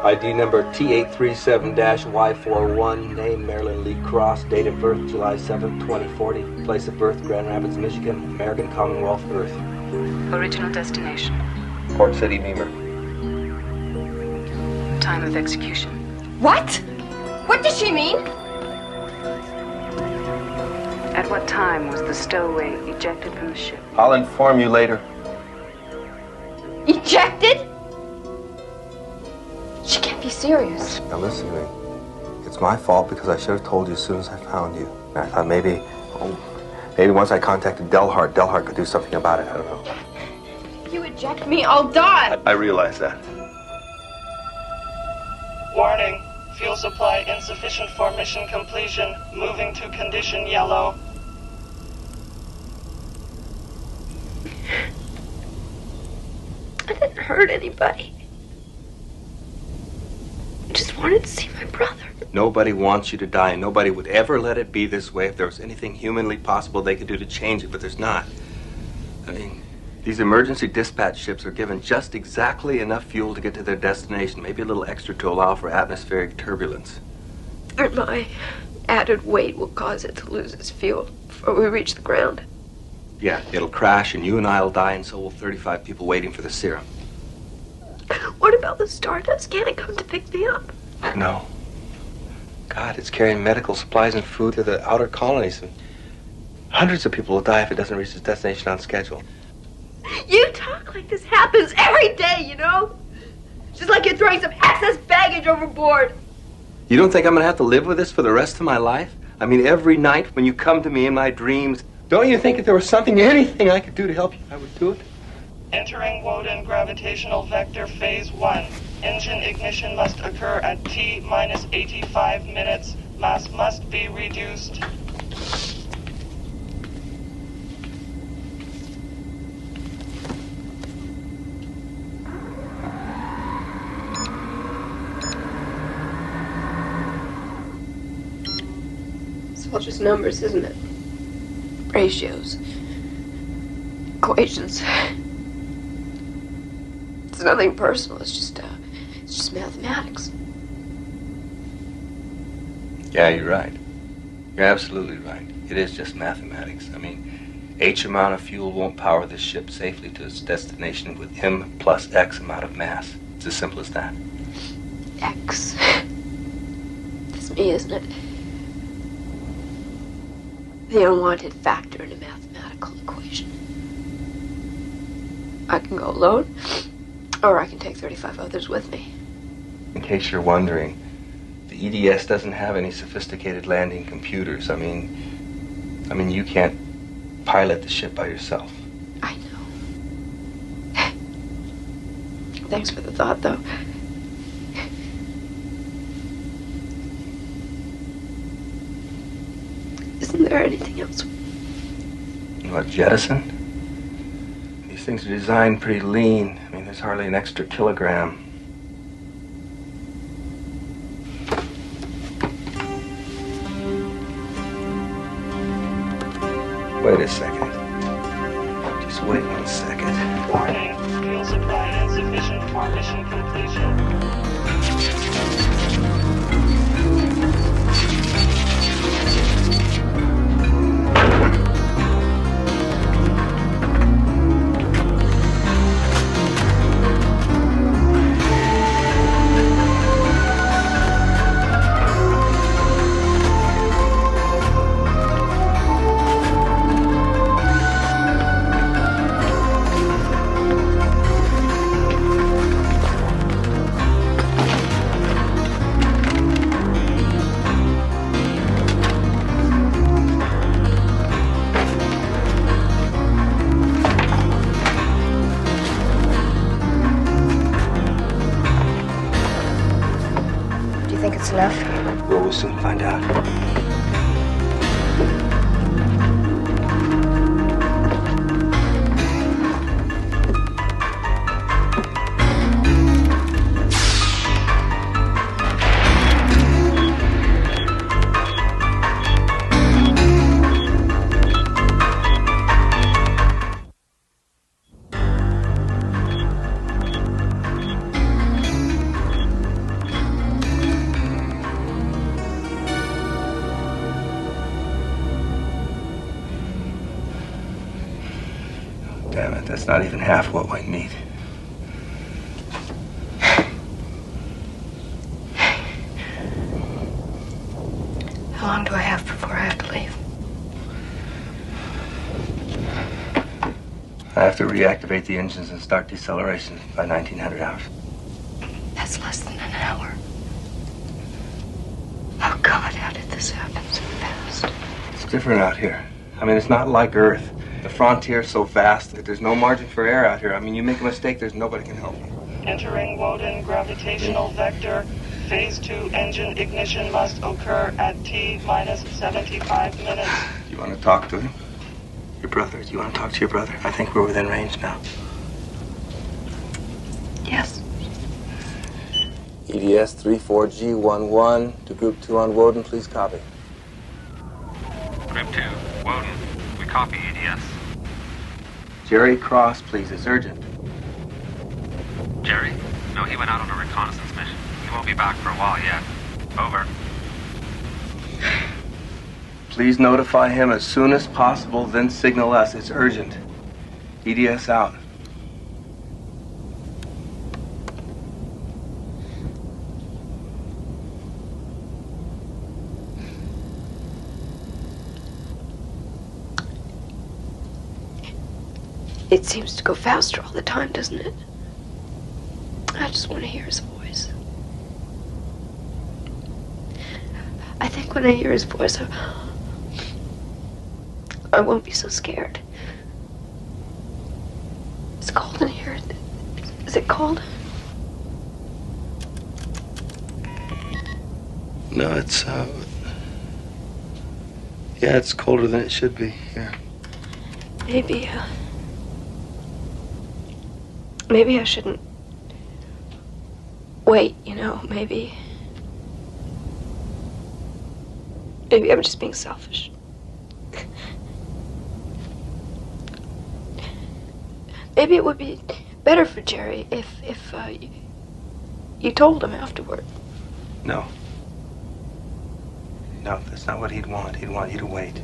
ID number T837-Y41, name Marilyn Lee Cross, date of birth July 7th, 2040, place of birth Grand Rapids, Michigan, American Commonwealth, Earth. Original destination. Port City, Beamer. Time of execution. What? What does she mean? At what time was the stowaway ejected from the ship? I'll inform you later. Ejected? She can't be serious. Now listen to me. It's my fault because I should have told you as soon as I found you. And I thought maybe once I contacted Delhart could do something about it. I don't know. If you eject me, I'll die. I realize that. Warning. Fuel supply insufficient for mission completion. Moving to condition yellow. I didn't hurt anybody. I just wanted to see my brother. Nobody wants you to die, and nobody would ever let it be this way if there was anything humanly possible they could do to change it, but there's not. I mean, these emergency dispatch ships are given just exactly enough fuel to get to their destination, maybe a little extra to allow for atmospheric turbulence. And my added weight will cause it to lose its fuel before we reach the ground. Yeah, it'll crash, and you and I will die, and so will 35 people waiting for the serum. What about the Stardust? Can't it come to pick me up? No. God, it's carrying medical supplies and food to the outer colonies. And Hundreds of people will die if it doesn't reach its destination on schedule. You talk like this happens every day, you know? Just like you're throwing some excess baggage overboard. You don't think I'm gonna have to live with this for the rest of my life? I mean, every night when you come to me in my dreams, don't you think if there was something, anything I could do to help you, I would do it? Entering Woden gravitational vector phase 1. Engine ignition must occur at T minus 85 minutes. Mass must be reduced. It's all just numbers, isn't it? Ratios. Equations. It's nothing personal, it's just mathematics. Yeah, you're right. You're absolutely right. It is just mathematics. I mean, H amount of fuel won't power this ship safely to its destination with M plus X amount of mass. It's as simple as that. X. That's me, isn't it? The unwanted factor in a mathematical equation. I can go alone, or I can take 35 others with me. In case you're wondering, the EDS doesn't have any sophisticated landing computers. I mean, you can't pilot the ship by yourself. I know. Thanks for the thought, though. Isn't there anything else? What, jettison? These things are designed pretty lean. I mean, there's hardly an extra kilogram. Wait a second. Just wait 1 second. Warning, fuel supply insufficient for mission completion. Well, we'll soon find out. Damn it, that's not even half what we need. How long do I have before I have to leave? I have to reactivate the engines and start deceleration by 1900 hours. That's less than an hour. Oh, God, how did this happen so fast? It's different out here. I mean, it's not like Earth. The frontier's so vast that there's no margin for error out here. I mean, you make a mistake, there's nobody can help you. Entering Woden gravitational vector. Phase 2 engine ignition must occur at T minus 75 minutes. Do you want to talk to him? Your brother? Do you want to talk to your brother? I think we're within range now. Yes. EDS 34G11 to Group 2 on Woden, please copy. Group 2, Woden. We copy EDS. Jerry Cross, please. It's urgent. Jerry? No, he went out on a reconnaissance mission. He won't be back for a while yet. Over. Please notify him as soon as possible, then signal us. It's urgent. EDS out. It seems to go faster all the time, doesn't it? I just want to hear his voice. I think when I hear his voice, I won't be so scared. It's cold in here. Is it cold? No, it's, yeah, it's colder than it should be here. Maybe I shouldn't wait, you know, maybe I'm just being selfish. Maybe it would be better for Jerry if you told him afterward. No. No, that's not what he'd want. He'd want you to wait.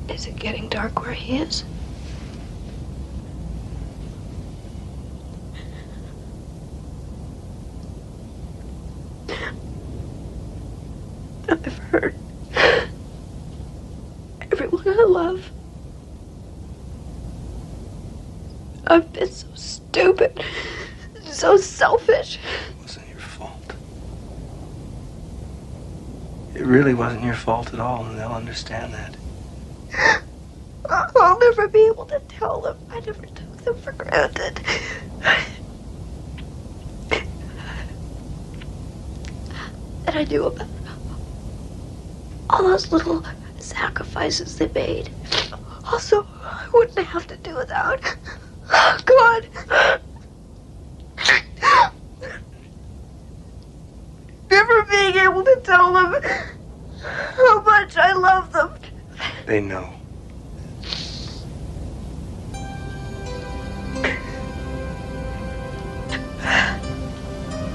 Is it getting dark where he is? I've heard everyone I love. I've been so stupid, so selfish. It wasn't your fault. It really wasn't your fault at all, and they'll understand that. I'll never be able to tell them. I never took them for granted. And I knew about all those little sacrifices they made. Also, I wouldn't have to do without. God. Never being able to tell them how much I love them. They know.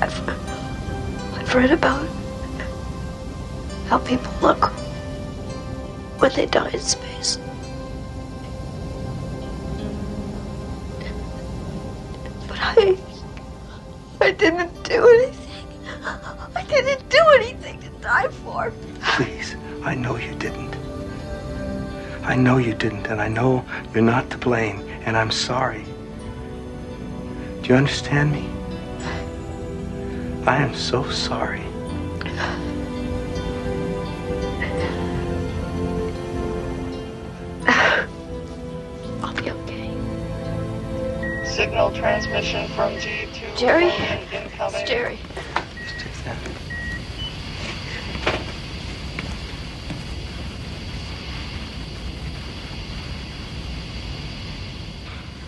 I've read about how people look when they die in space. But I didn't do anything. I didn't do anything to die for. Please, I know you didn't. I know you didn't, and I know you're not to blame, and I'm sorry. Do you understand me? I am so sorry. I'll be okay. Signal transmission from G2. Jerry? Incoming. It's Jerry.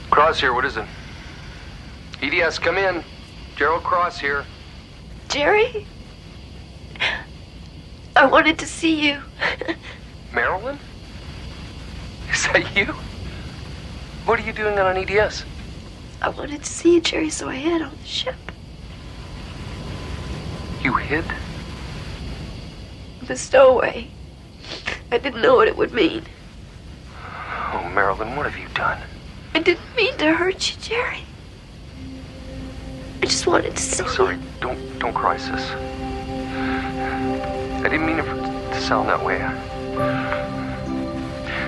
Cross here, what is it? EDS, come in. Gerald Cross here. Jerry? I wanted to see you. Marilyn? Is that you? What are you doing on an EDS? I wanted to see you, Jerry, so I hid on the ship. You hid? The stowaway. I didn't know what it would mean. Oh, Marilyn, what have you done? I didn't mean to hurt you, Jerry. I just wanted to see you. Sorry, don't cry, sis. I didn't mean it to sound that way.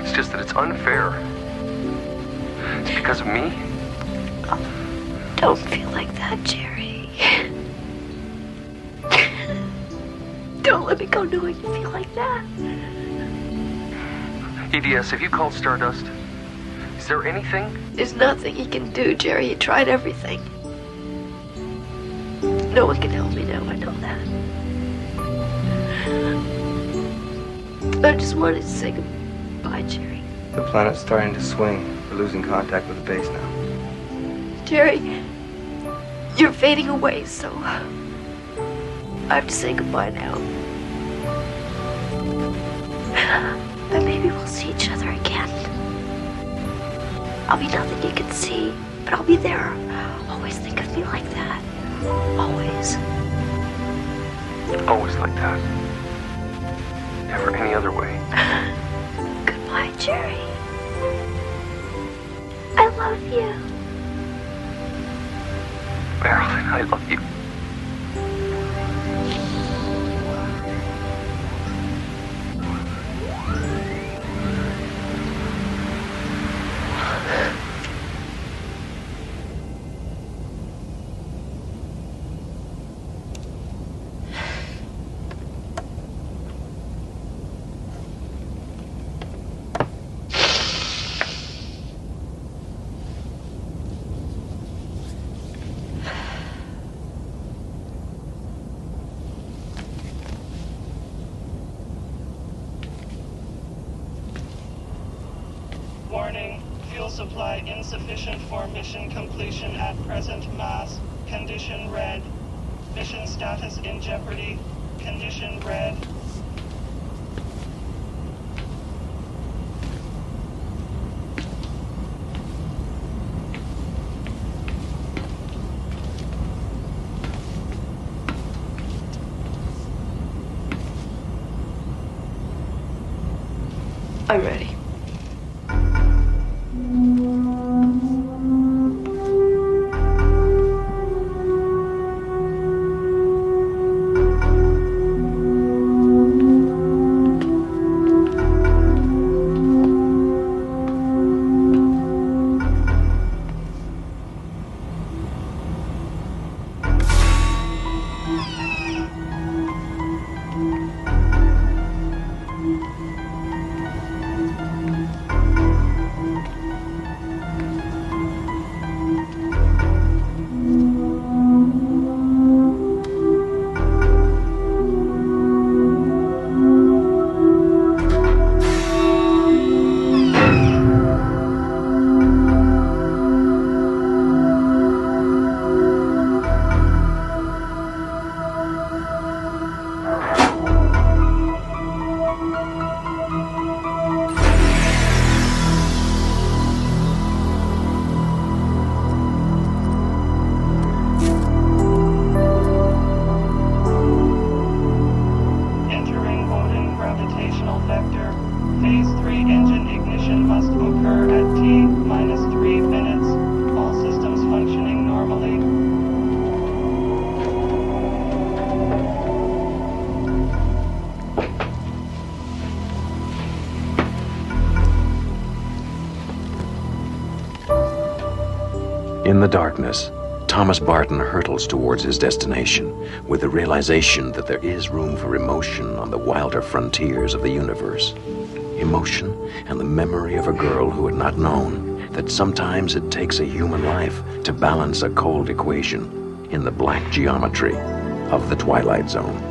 It's just that it's unfair. It's because of me. Oh, don't feel like that, Jerry. Don't let me go knowing you feel like that. EDS, have you called Stardust? Is there anything? There's nothing he can do, Jerry. He tried everything. No one can help me now, I know that. I just wanted to say goodbye, Jerry. The planet's starting to swing. We're losing contact with the base now. Jerry, you're fading away, so I have to say goodbye now. But maybe we'll see each other again. I'll be nothing you can see, but I'll be there. Always think of me like that. Always. Always like that. Never any other way. Goodbye, Jerry. I love you. Marilyn, I love you. Fuel supply insufficient for mission completion at present. Mass. Condition red. Mission status in jeopardy. Condition red. I'm ready. In the darkness, Thomas Barton hurtles towards his destination with the realization that there is room for emotion on the wilder frontiers of the universe. Emotion and the memory of a girl who had not known that sometimes it takes a human life to balance a cold equation in the black geometry of the Twilight Zone.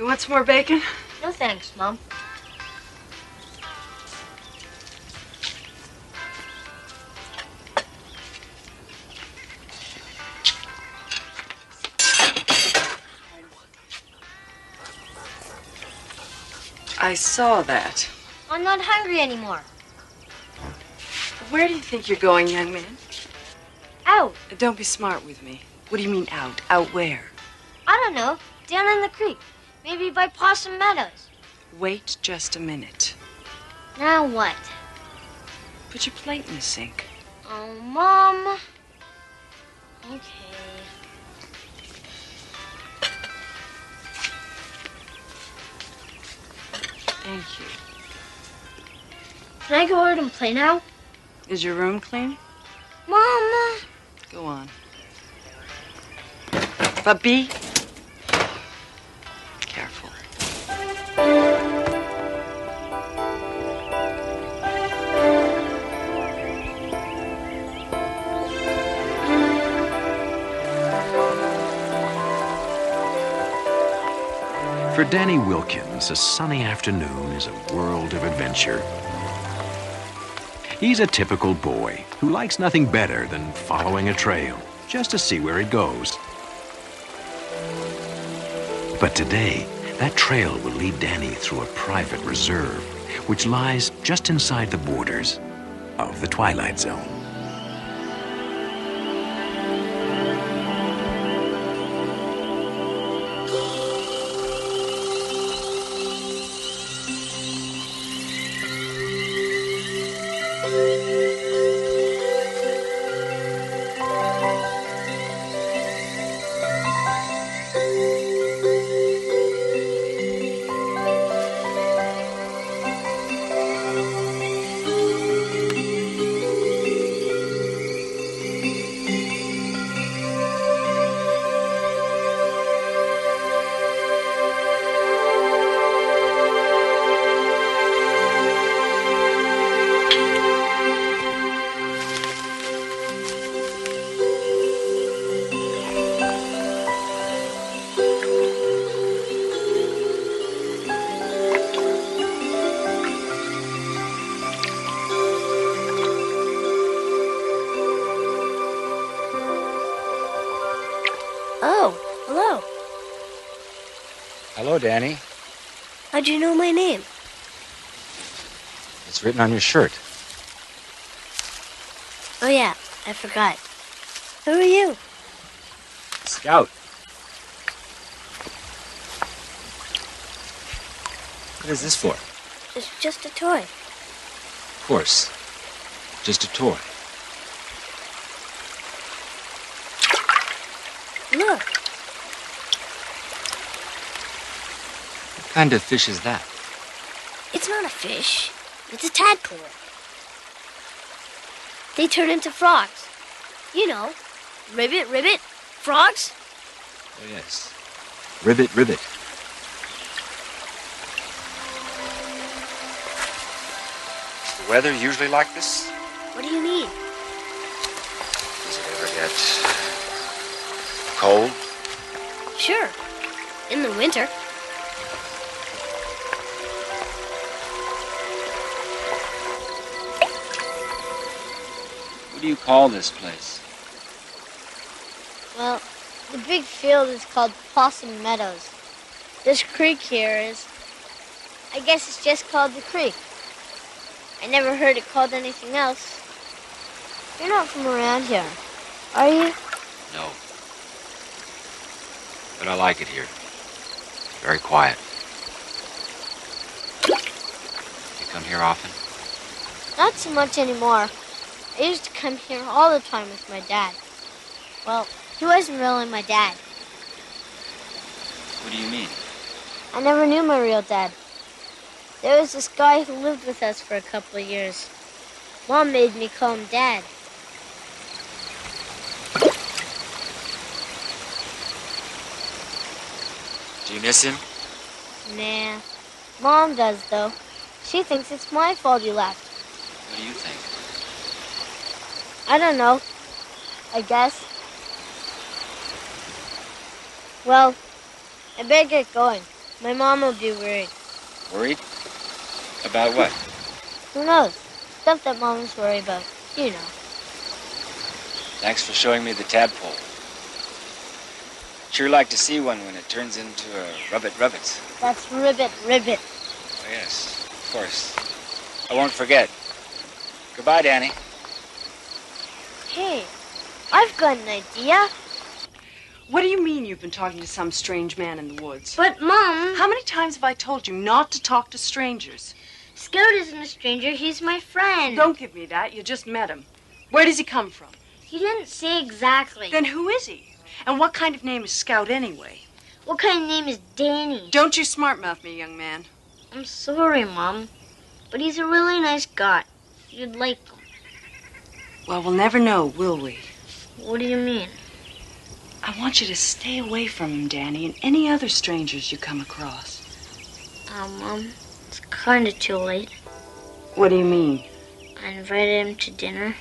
You want some more bacon? No thanks, Mom. I saw that. I'm not hungry anymore. Where do you think you're going, young man? Out. Don't be smart with me. What do you mean out? Out where? I don't know. Down in the creek. Maybe by Possum Meadows. Wait just a minute. Now what? Put your plate in the sink. Oh, Mom. Okay. Thank you. Can I go out and play now? Is your room clean? Mama. Go on. But be careful. For Danny Wilkins, a sunny afternoon is a world of adventure. He's a typical boy who likes nothing better than following a trail just to see where it goes. But today, that trail will lead Danny through a private reserve, which lies just inside the borders of the Twilight Zone. Oh, hello. Hello, Danny. How'd you know my name? It's written on your shirt. Oh, yeah, I forgot. Who are you? Scout. What is this for? It's just a toy. Of course. Just a toy. Look, What kind of fish is that? it's not a fish. It's a tadpole. They turn into frogs. You know, ribbit, ribbit, frogs. Oh, yes. Ribbit, ribbit. Is the weather usually like this? What do you mean? Does it ever get cold? Sure, in the winter. What do you call this place? Well, the big field is called Possum Meadows. This creek here is, I guess it's just called the creek. I never heard it called anything else. You're not from around here, are you? No. But I like it here. Very quiet. You come here often? Not so much anymore. I used to come here all the time with my dad. Well, he wasn't really my dad. What do you mean? I never knew my real dad. There was this guy who lived with us for a couple of years. Mom made me call him Dad. Do you miss him? Nah. Mom does, though. She thinks it's my fault he left. What do you think? I don't know. I guess. Well, I better get going. My mom will be worried. Worried? About what? Who knows? Stuff that moms worry about. You know. Thanks for showing me the tadpole. Sure like to see one when it turns into a rubbit. That's ribbit, ribbit. Oh, yes, of course. I won't forget. Goodbye, Danny. Hey, I've got an idea. What do you mean you've been talking to some strange man in the woods? But, Mom... How many times have I told you not to talk to strangers? Scout isn't a stranger. He's my friend. Don't give me that. You just met him. Where does he come from? He didn't say exactly. Then who is he? And what kind of name is Scout anyway? What kind of name is Danny? Don't you smart-mouth me, young man. I'm sorry, Mom. But he's a really nice guy. You'd like him. Well, we'll never know, will we? What do you mean? I want you to stay away from him, Danny, and any other strangers you come across. Mom, it's kind of too late. What do you mean? I invited him to dinner.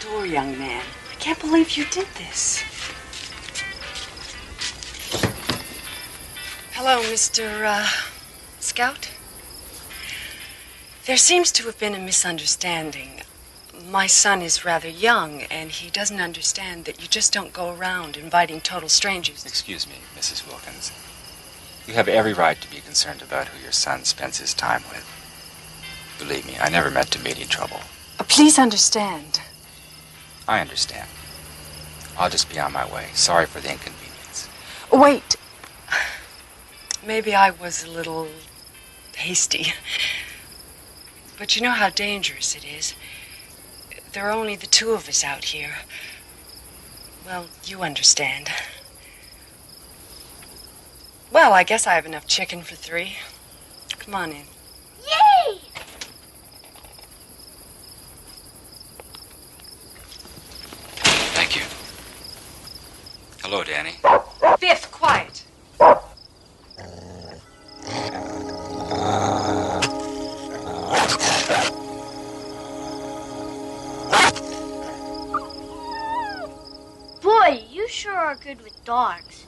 door, young man. I can't believe you did this. Hello, Mr. Scout. There seems to have been a misunderstanding. My son is rather young, and he doesn't understand that you just don't go around inviting total strangers. Excuse me, Mrs. Wilkins. You have every right to be concerned about who your son spends his time with. Believe me, I never meant to meet any trouble. Please understand. I understand. I'll just be on my way. Sorry for the inconvenience. Wait. Maybe I was a little hasty. But you know how dangerous it is. There are only the two of us out here. Well, you understand. Well, I guess I have enough chicken for 3. Come on in. Yay! Thank you. Hello, Danny. Biff, quiet. Boy, you sure are good with dogs.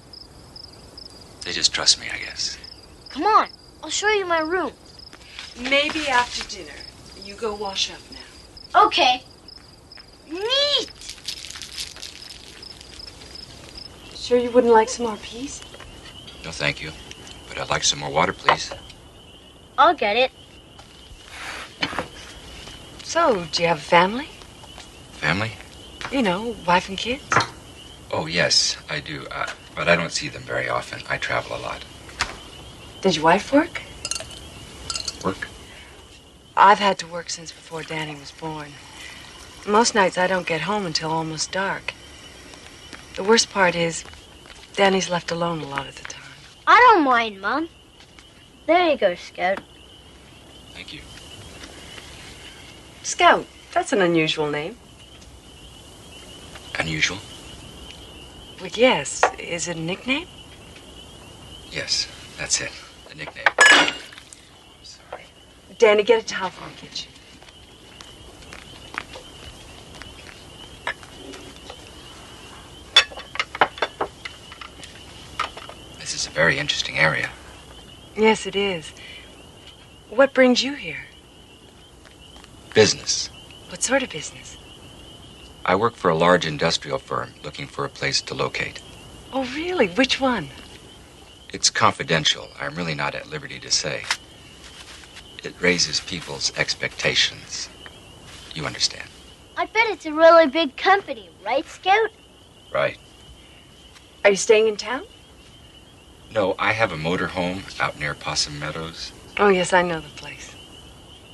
They just trust me, I guess. Come on, I'll show you my room. Maybe after dinner. You go wash up now. Okay. Neat! Sure you wouldn't like some more peas? No, thank you. But I'd like some more water, please. I'll get it. So, do you have a family? Family? You know, wife and kids? Oh, yes, I do. But I don't see them very often. I travel a lot. Did your wife work? Work? I've had to work since before Danny was born. Most nights I don't get home until almost dark. The worst part is, Danny's left alone a lot of the time. I don't mind, Mom. There you go, Scout. Thank you. Scout, that's an unusual name. Unusual? Well, yes. Is it a nickname? Yes, that's it. The nickname. Sorry. Danny, get a towel from the kitchen. This is a very interesting area. Yes, it is. What brings you here? Business. What sort of business? I work for a large industrial firm looking for a place to locate. Oh, really? Which one? It's confidential. I'm really not at liberty to say. It raises people's expectations. You understand? I bet it's a really big company, right, Scout? Right. Are you staying in town? No, I have a motor home out near Possum Meadows. Oh, yes, I know the place.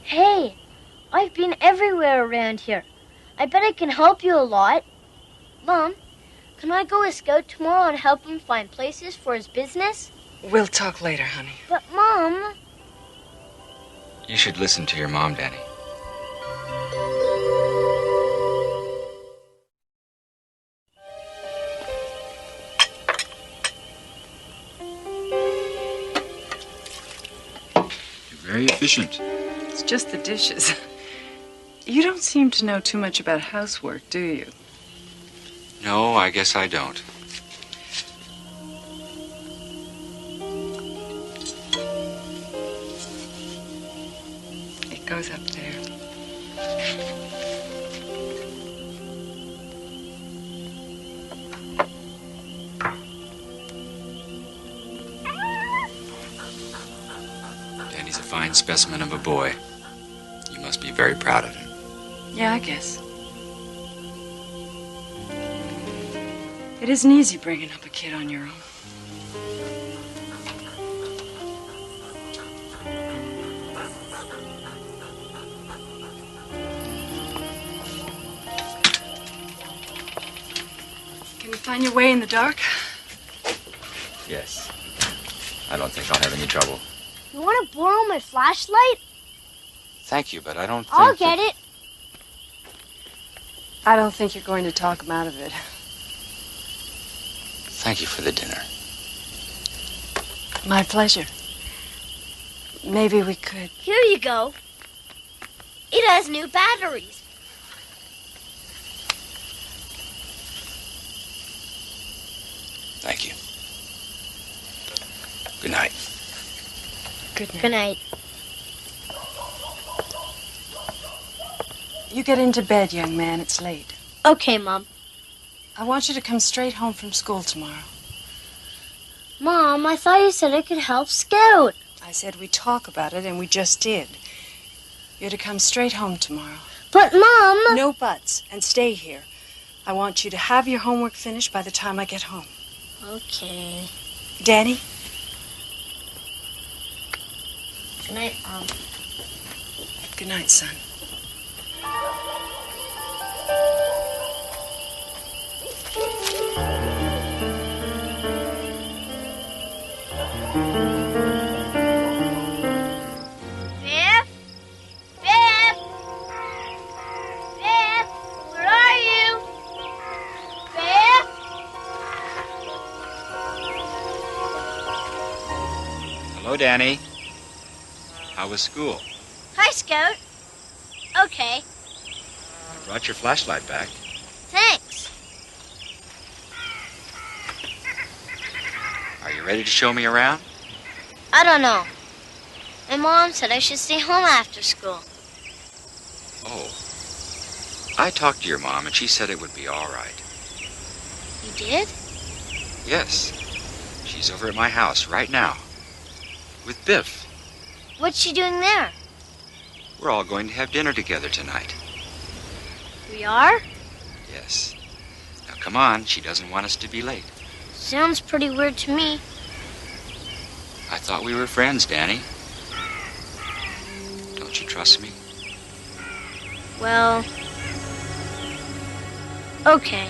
Hey, I've been everywhere around here. I bet I can help you a lot. Mom, can I go with Scout tomorrow and help him find places for his business? We'll talk later, honey. But, Mom... You should listen to your mom, Danny. You're very efficient. It's just the dishes. You don't seem to know too much about housework, do you? No, I guess I don't. It goes up there. Danny's a fine specimen of a boy. You must be very proud of him. Yeah, I guess. It isn't easy bringing up a kid on your own. Can you find your way in the dark? Yes. I don't think I'll have any trouble. You want to borrow my flashlight? Thank you, but I don't think... I'll get it. I don't think you're going to talk him out of it. Thank you for the dinner. My pleasure. Maybe we could... Here you go. It has new batteries. Thank you. Good night. Good night. Good night. You get into bed, young man. It's late. Okay, Mom. I want you to come straight home from school tomorrow. Mom, I thought you said I could help Scout. I said we'd talk about it, and we just did. You're to come straight home tomorrow. But, Mom... No buts, and stay here. I want you to have your homework finished by the time I get home. Okay. Danny? Good night, Mom. Good night, son. Biff? Biff? Biff? Where are you? Biff? Hello, Danny. How was school? Hi, Scout. Okay, I brought your flashlight back. thanks. Are you ready to show me around? I don't know. My mom said I should stay home after school. Oh. I talked to your mom, and she said it would be all right. You did? Yes. She's over at my house right now. With Biff. What's she doing there? We're all going to have dinner together tonight. We are? Yes. Now come on, she doesn't want us to be late. Sounds pretty weird to me. I thought we were friends, Danny. Don't you trust me? Well... okay.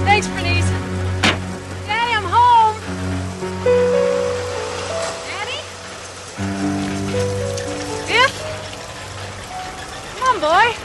Thanks, Bernice. Daddy, I'm home. Daddy? Biff? Come on, boy.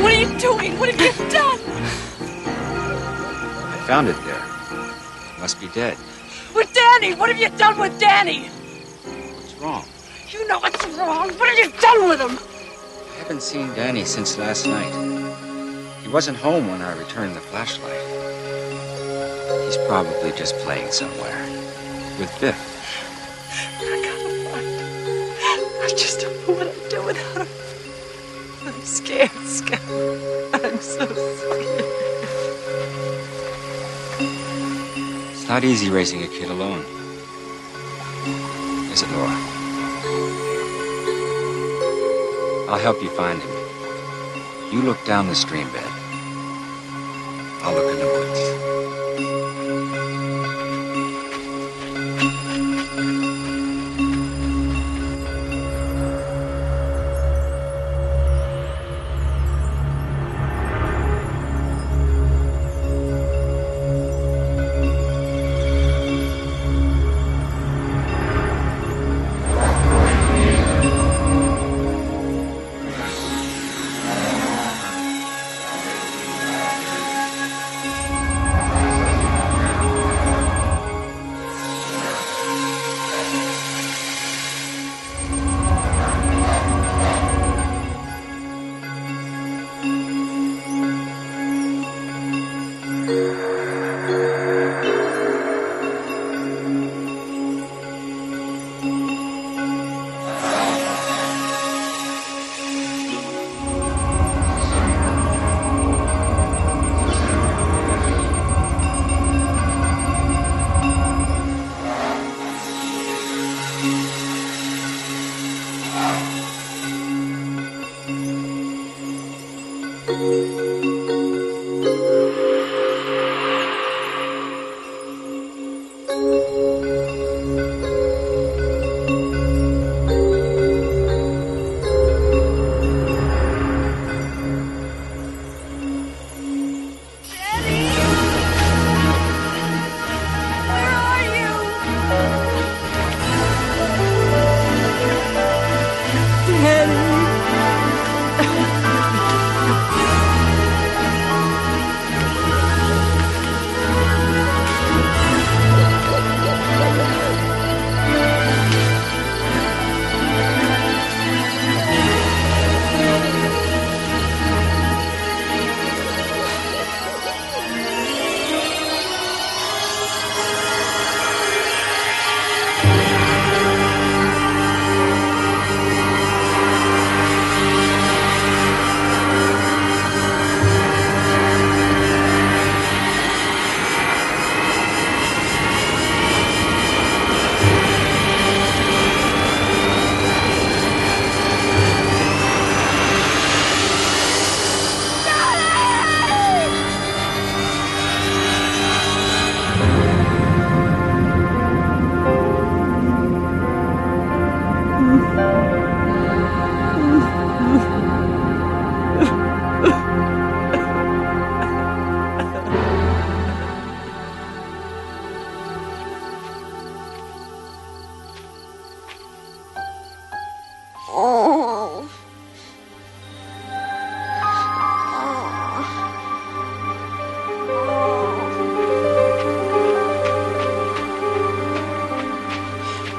What are you doing? What have you done? I found it there. It must be dead. With Danny! What have you done with Danny? What's wrong? You know what's wrong. What have you done with him? I haven't seen Danny since last night. He wasn't home when I returned the flashlight. He's probably just playing somewhere. With Biff. I gotta find him. I just don't know what I'd do without him. I'm scared, Scout. I'm so scared. It's not easy raising a kid alone. Is it, Laura? I'll help you find him. You look down the stream bed. I'll look in the woods.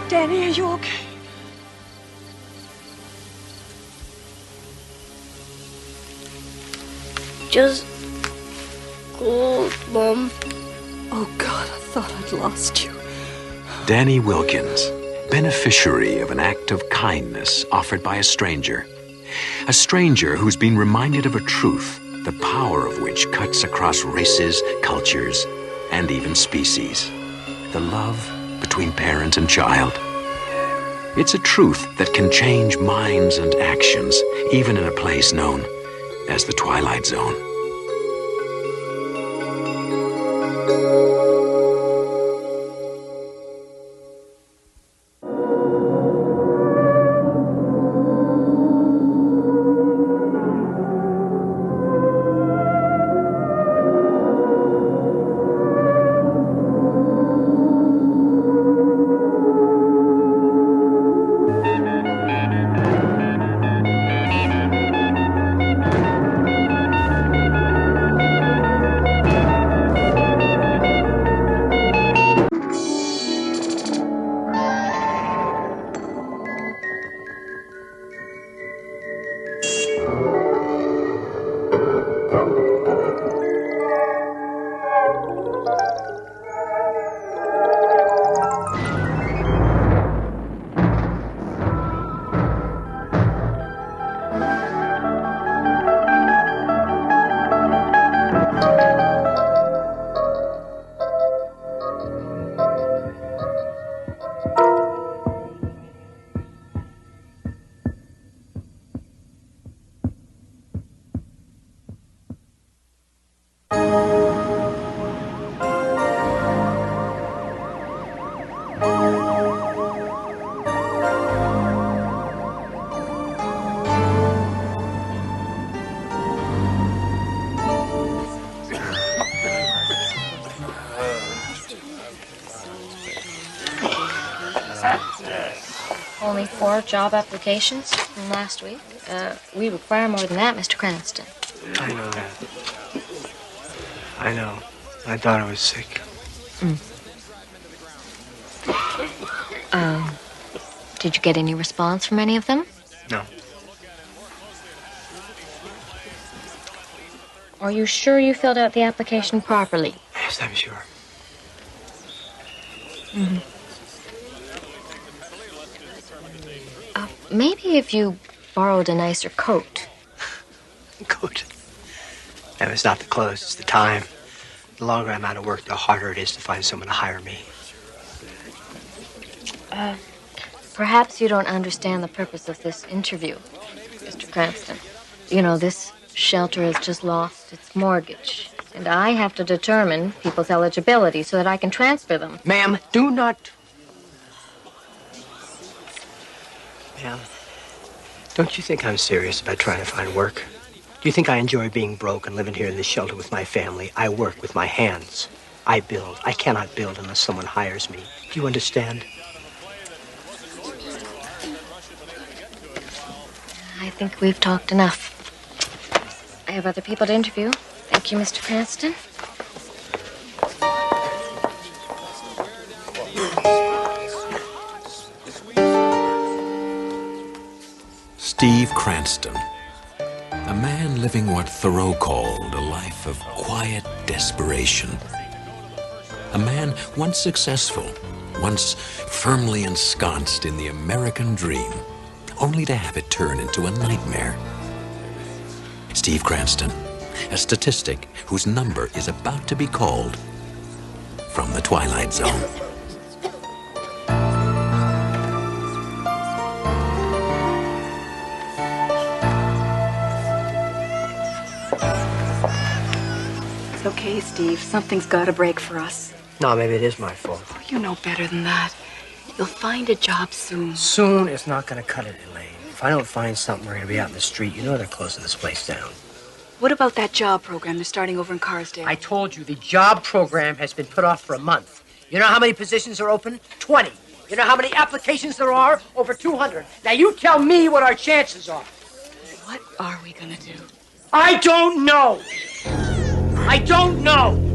Danny, are you okay? Just cold, Mom. Oh, God, I thought I'd lost you. Danny Wilkins, beneficiary of an act of kindness offered by a stranger. A stranger who's been reminded of a truth, the power of which cuts across races, cultures, and even species. The love between parent and child. It's a truth that can change minds and actions, even in a place known as the Twilight Zone. Only 4 job applications from last week. We require more than that, Mr. Cranston. I know that. I know. I thought I was sick. Did you get any response from any of them? No. Are you sure you filled out the application properly? Yes, I'm sure. Maybe if you borrowed a nicer coat. Coat. No, it's not the clothes, it's the time. The longer I'm out of work, the harder it is to find someone to hire me. Perhaps you don't understand the purpose of this interview, Mr. Cranston. You know, this shelter has just lost its mortgage, and I have to determine people's eligibility so that I can transfer them. Ma'am, do not... Ma'am, don't you think I'm serious about trying to find work? Do you think I enjoy being broke and living here in this shelter with my family? I work with my hands. I build. I cannot build unless someone hires me. Do you understand? I think we've talked enough. I have other people to interview. Thank you, Mr. Cranston. Steve Cranston, a man living what Thoreau called a life of quiet desperation. A man once successful, once firmly ensconced in the American dream, only to have it turn into a nightmare. Steve Cranston, a statistic whose number is about to be called from the Twilight Zone. It's okay, Steve. Something's got to break for us. No, maybe it is my fault. Oh, you know better than that. You'll find a job soon. Soon is not going to cut it, Elaine. If I don't find something, we're going to be out in the street. You know they're closing this place down. What about that job program they're starting over in Carsdale? I told you the job program has been put off for a month. You know how many positions are open? 20. You know how many applications there are? Over 200. Now you tell me what our chances are. What are we gonna do? I don't know. I don't know.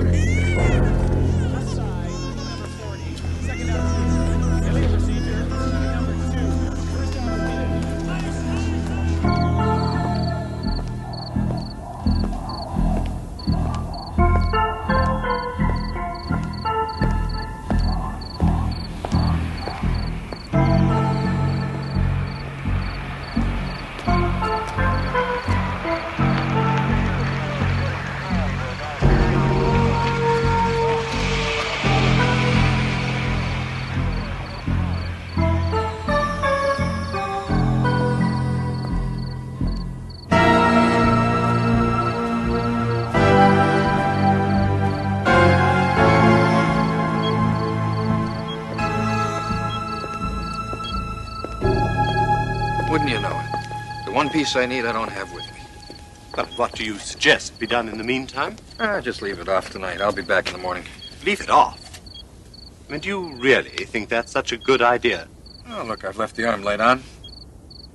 Wouldn't you know it? The one piece I need, I don't have with me. But what do you suggest be done in the meantime? Just leave it off tonight. I'll be back in the morning. Leave it off? I mean, do you really think that's such a good idea? Oh, look, I've left the arm light on.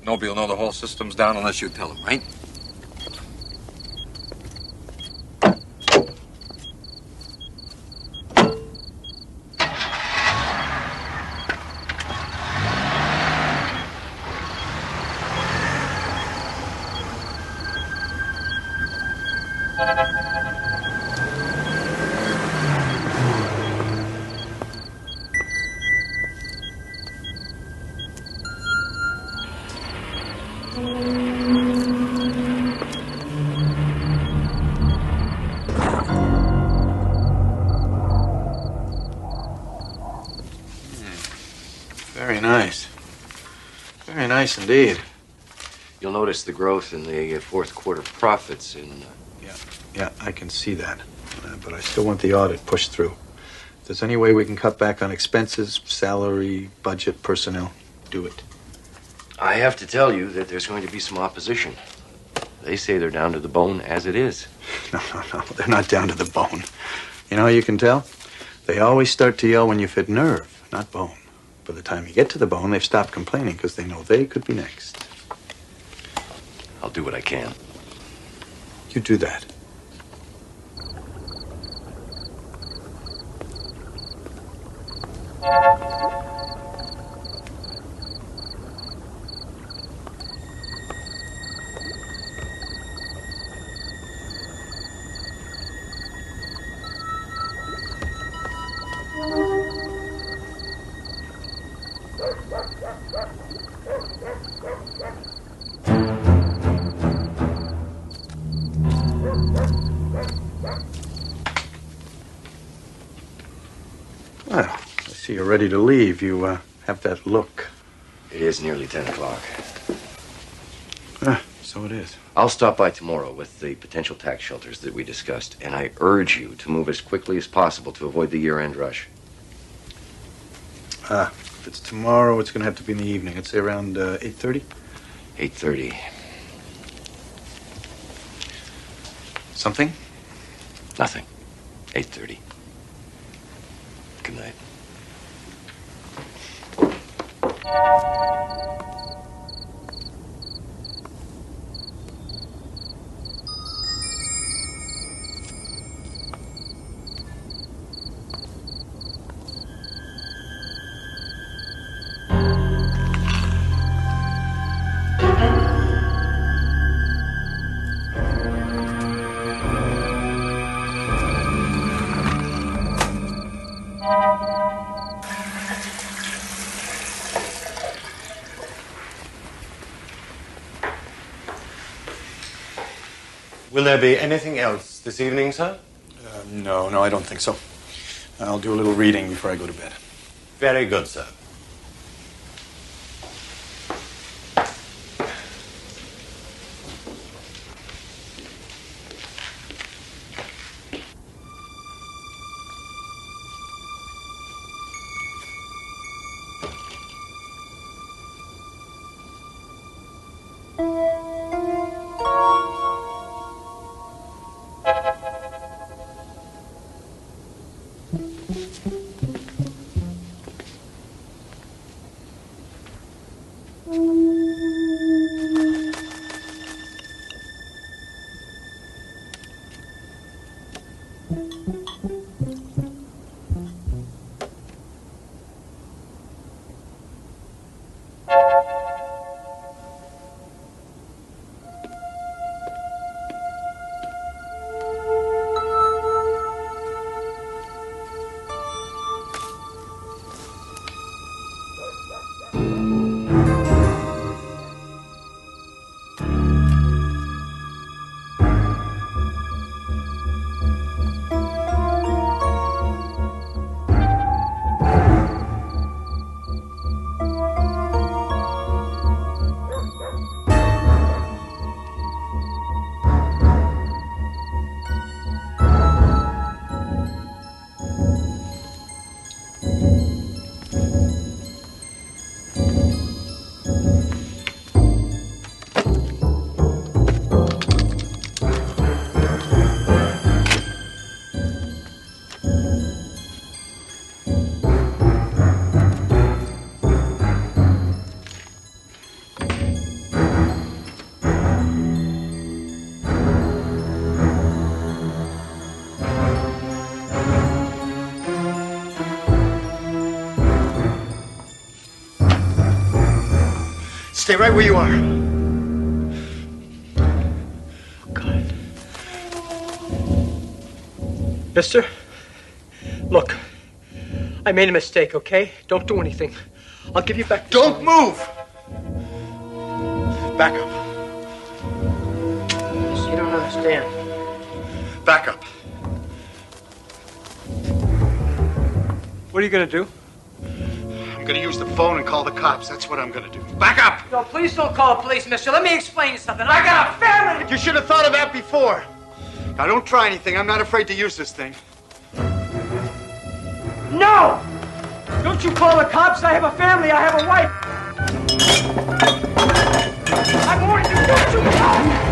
Nobody will know the whole system's down unless you tell him, right? Very nice. Very nice indeed. You'll notice the growth in the fourth quarter profits in... Yeah, I can see that. But I still want the audit pushed through. If there's any way we can cut back on expenses, salary, budget, personnel, do it. I have to tell you that there's going to be some opposition. They say they're down to the bone as it is. No. They're not down to the bone. You know how you can tell? They always start to yell when you've hit nerve, not bone. By the time you get to the bone, they've stopped complaining because they know they could be next. I'll do what I can. You do that. Well, I see you're ready to leave. You have that look. It is nearly 10 o'clock. So it is. I'll stop by tomorrow with the potential tax shelters that we discussed, and I urge you to move as quickly as possible to avoid the year-end rush. If it's tomorrow, it's going to have to be in the evening. I'd say around 8:30. 8:30. Something? Nothing. 8:30. Good night. Will there be anything else this evening, sir? No, I don't think so. I'll do a little reading before I go to bed. Very good, sir. Stay right where you are. God. Mister, look. I made a mistake, okay? Don't do anything. I'll give you back the Don't phone. move! Back up. You don't understand. Back up. What are you gonna do? I'm gonna use the phone and call the cops. That's what I'm gonna do. Back up! No, please don't call the police, mister. Let me explain something. I got a family! You should have thought of that before. Now, don't try anything. I'm not afraid to use this thing. No! Don't you call the cops. I have a family. I have a wife. I'm warning you. Don't you call!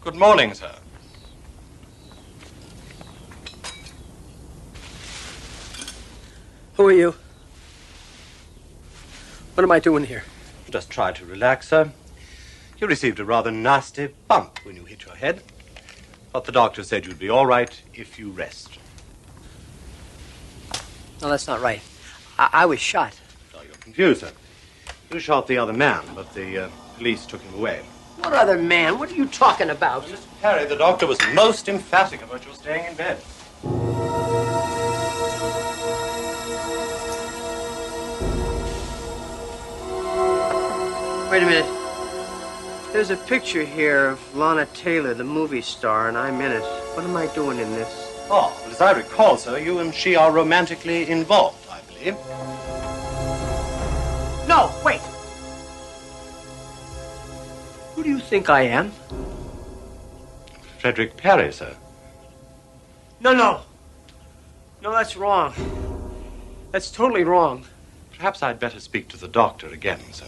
Good morning, sir. Who are you? What am I doing here? Just try to relax, sir. You received a rather nasty bump when you hit your head. But the doctor said you'd be all right if you rest. No, that's not right. I was shot. Oh, you're confused, sir. You shot the other man, but the police took him away. What other man? What are you talking about? Mr. Perry, the doctor was most emphatic about your staying in bed. Wait a minute. There's a picture here of Lana Taylor, the movie star, and I'm in it. What am I doing in this? Oh, well, as I recall, sir, you and she are romantically involved, I believe. No, wait. Who do you think I am? Frederick Perry, sir. No. No, that's wrong. That's totally wrong. Perhaps I'd better speak to the doctor again, sir.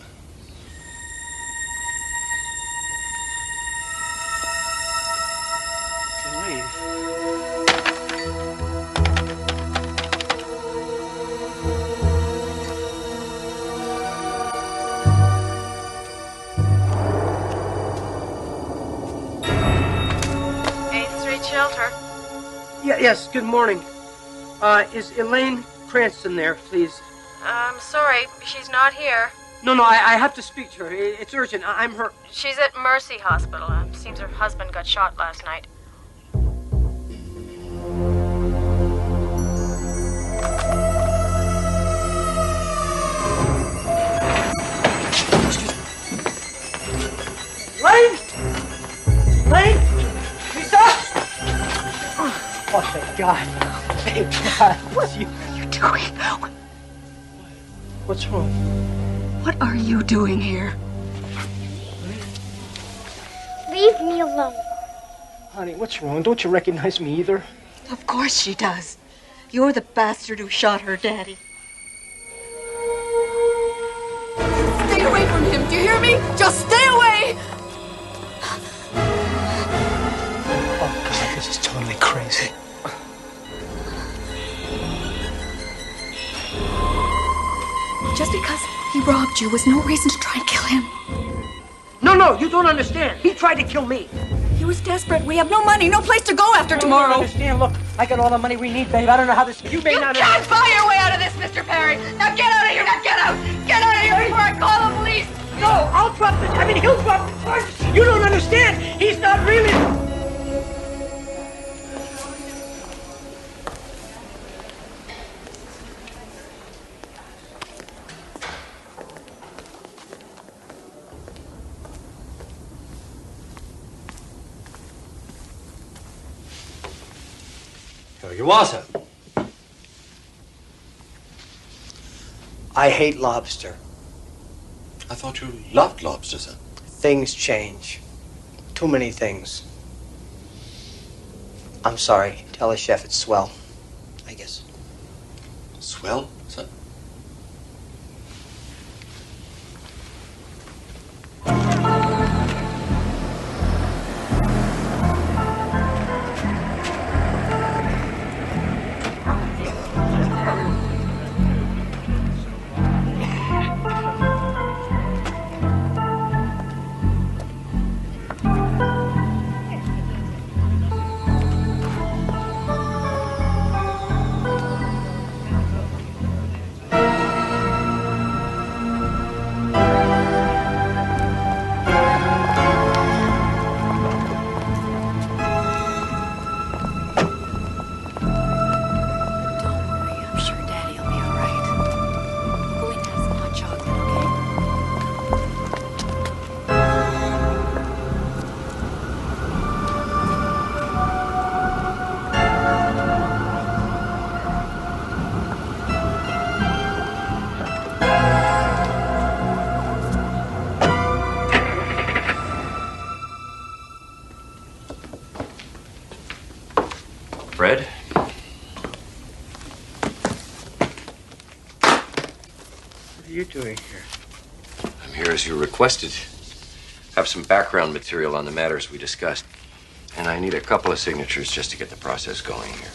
shelter. Yes, good morning. Is Elaine Cranston there, please? I'm sorry, she's not here. No, I have to speak to her. It's urgent. I'm her... She's at Mercy Hospital. Seems her husband got shot last night. Elaine? Elaine? Lisa? Oh, thank God. Thank God. What are you doing? What's wrong? What are you doing here? Leave me alone. Honey, what's wrong? Don't you recognize me either? Of course she does. You're the bastard who shot her daddy. Stay away from him, do you hear me? Just stay away! Oh, God, this is totally crazy. Just because he robbed you was no reason to try and kill him. No, you don't understand. He tried to kill me. He was desperate. We have no money, no place to go after tomorrow. You don't understand. Look, I got all the money we need, babe. I don't know how this... You may not... You can't buy your way out of this, Mr. Perry. Now get out of here. Now get out. Get out of here before I call the police. No, I'll drop the... I mean, he'll drop the charges. You don't understand. He's not really... Here you are, sir. I hate lobster. I thought you loved lobster, sir. Things change. Too many things. I'm sorry. Tell the chef it's swell, I guess. Swell, sir? Fred? What are you doing here? I'm here as you requested. Have some background material on the matters we discussed. And I need a couple of signatures just to get the process going here.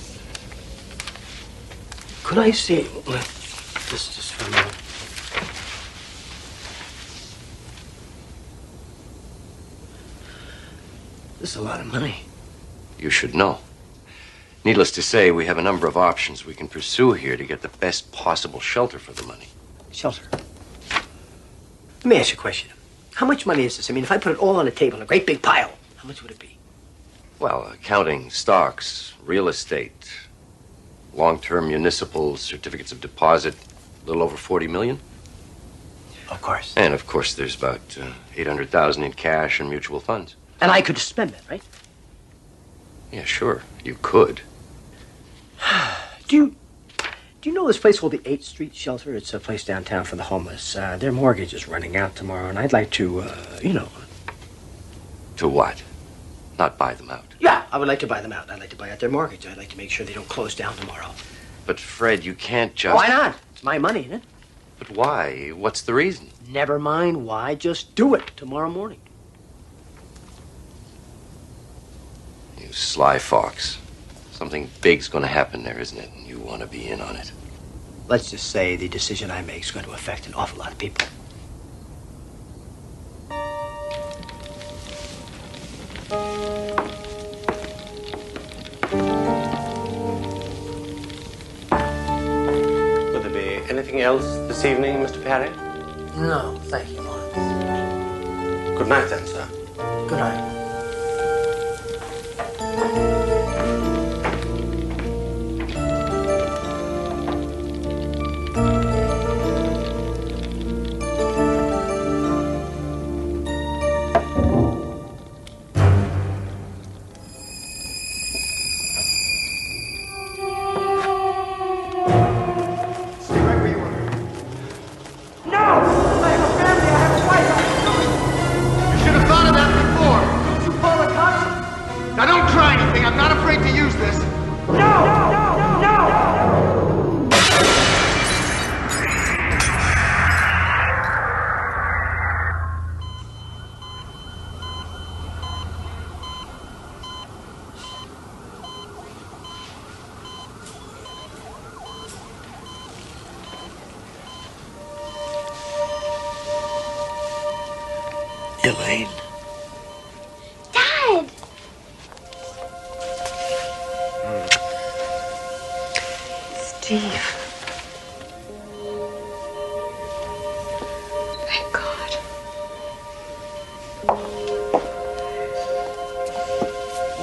Could I see... This just for a moment. This is a lot of money. You should know. Needless to say, we have a number of options we can pursue here to get the best possible shelter for the money. Shelter? Let me ask you a question. How much money is this? I mean, if I put it all on the table in a great big pile, how much would it be? Well, counting stocks, real estate, long-term municipal certificates of deposit, a little over 40 million. Of course. And, of course, there's about 800,000 in cash and mutual funds. And I could spend that, right? Yeah, sure. You could. Do you know this place called the 8th Street Shelter? It's a place downtown for the homeless. Their mortgage is running out tomorrow, and I'd like to, To what? Not buy them out. Yeah, I would like to buy them out. I'd like to buy out their mortgage. I'd like to make sure they don't close down tomorrow. But, Fred, you can't just... Why not? It's my money, isn't it? But why? What's the reason? Never mind why. Just do it tomorrow morning. You sly fox. Something big's going to happen there, isn't it? And you want to be in on it. Let's just say the decision I make is going to affect an awful lot of people. else this evening, Mr. Perry? No, thank you, Mark. Good night, then, sir. Good night. Elaine. Dad! Steve. Thank God.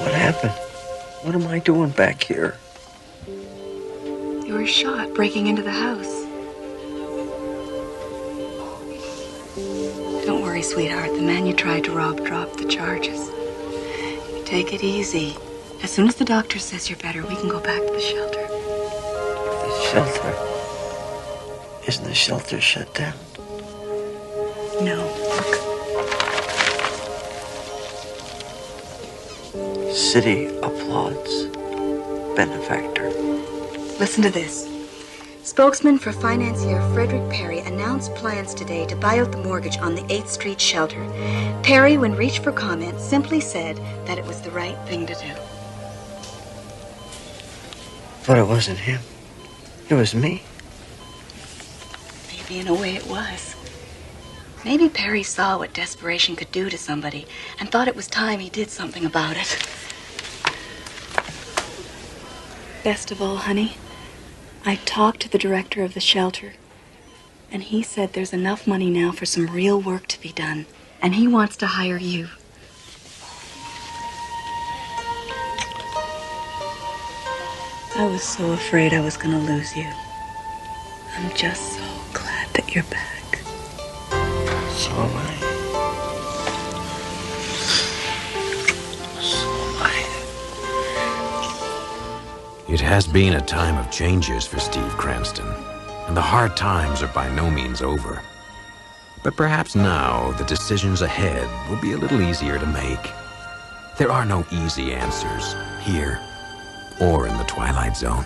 What happened? What am I doing back here? You were shot breaking into the house. Don't worry, sweetheart. The man you tried to rob dropped the charges. Take it easy. As soon as the doctor says you're better, we can go back to the shelter. The shelter? Isn't the shelter shut down? No. City applauds. Benefactor. Listen to this. Spokesman for financier Frederick Perry announced plans today to buy out the mortgage on the 8th Street shelter. Perry, when reached for comment, simply said that it was the right thing to do. But it wasn't him. It was me. Maybe in a way it was. Maybe Perry saw what desperation could do to somebody and thought it was time he did something about it. Best of all, honey, I talked to the director of the shelter, and he said there's enough money now for some real work to be done, and he wants to hire you. I was so afraid I was going to lose you. I'm just so glad that you're back. So am I. So am I. It has been a time of changes for Steve Cranston, and the hard times are by no means over. But perhaps now the decisions ahead will be a little easier to make. There are no easy answers here or in the Twilight Zone.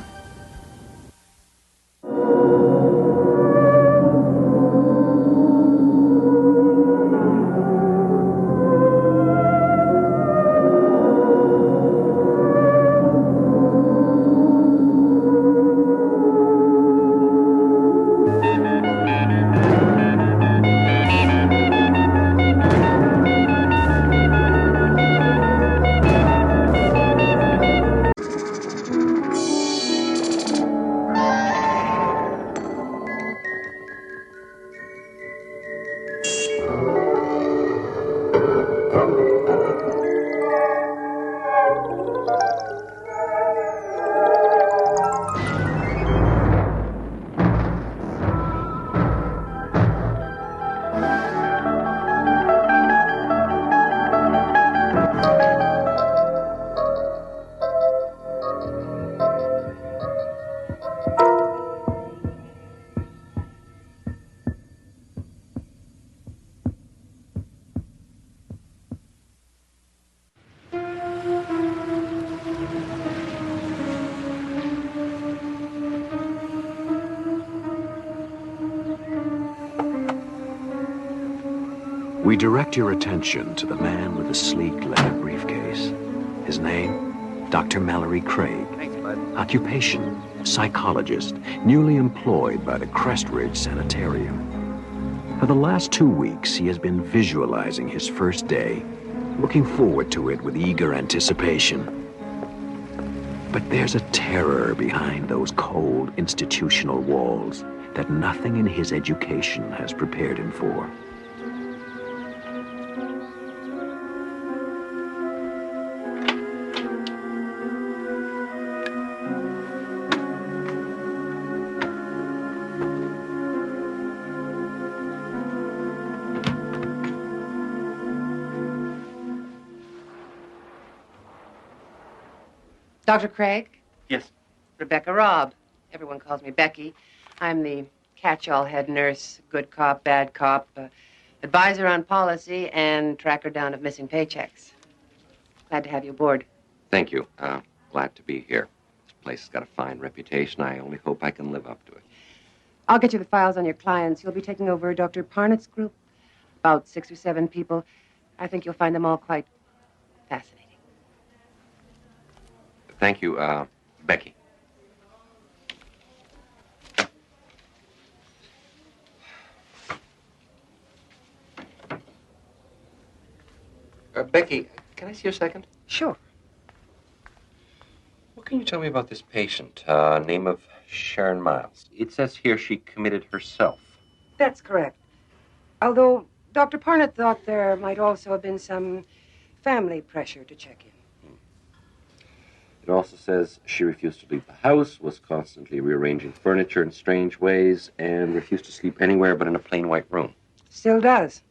We direct your attention to the man with the sleek leather briefcase. His name, Dr. Mallory Craig. Thanks, bud. Occupation, psychologist, newly employed by the Crestridge Sanitarium. For the last 2 weeks, he has been visualizing his first day, looking forward to it with eager anticipation. But there's a terror behind those cold institutional walls that nothing in his education has prepared him for. Dr. Craig? Yes. Rebecca Robb. Everyone calls me Becky. I'm the catch-all head nurse, good cop, bad cop, advisor on policy, and tracker down of missing paychecks. Glad to have you aboard. Thank you. Glad to be here. This place has got a fine reputation. I only hope I can live up to it. I'll get you the files on your clients. You'll be taking over Dr. Parnett's group, about 6 or 7 people. I think you'll find them all quite fascinating. Thank you, Becky. Becky, can I see you a second? Sure. What can you tell me about this patient? Name of Sharon Miles. It says here she committed herself. That's correct. Although Dr. Parnett thought there might also have been some family pressure to check in. It also says she refused to leave the house, was constantly rearranging furniture in strange ways, and refused to sleep anywhere but in a plain white room. Still does.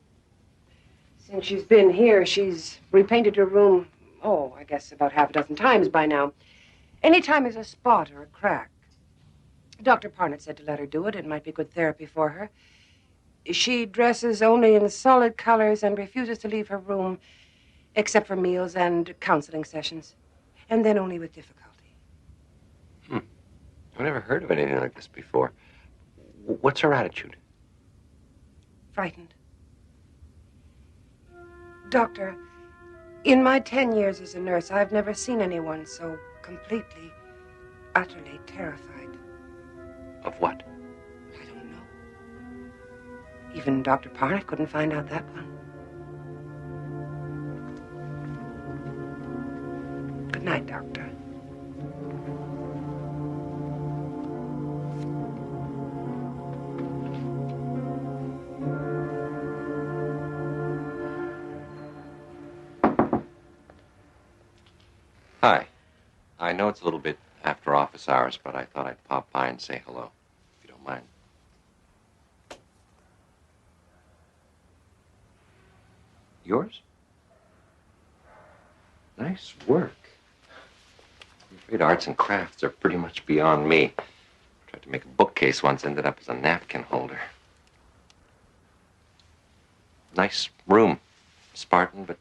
Since she's been here, she's repainted her room, I guess about half a dozen times by now. Anytime there's a spot or a crack. Dr. Parnett said to let her do it. It might be good therapy for her. She dresses only in solid colors and refuses to leave her room except for meals and counseling sessions. And then only with difficulty. I've never heard of anything like this before. What's her attitude? Frightened. Doctor, in my 10 years as a nurse, I've never seen anyone so completely, utterly terrified. Of what? I don't know. Even Dr. Parnett couldn't find out that one. Good night, Doctor. Hi. I know it's a little bit after office hours, but I thought I'd pop by and say hello, if you don't mind. Yours? Nice work. I'm afraid arts and crafts are pretty much beyond me. Tried to make a bookcase once, ended up as a napkin holder. Nice room. Spartan, but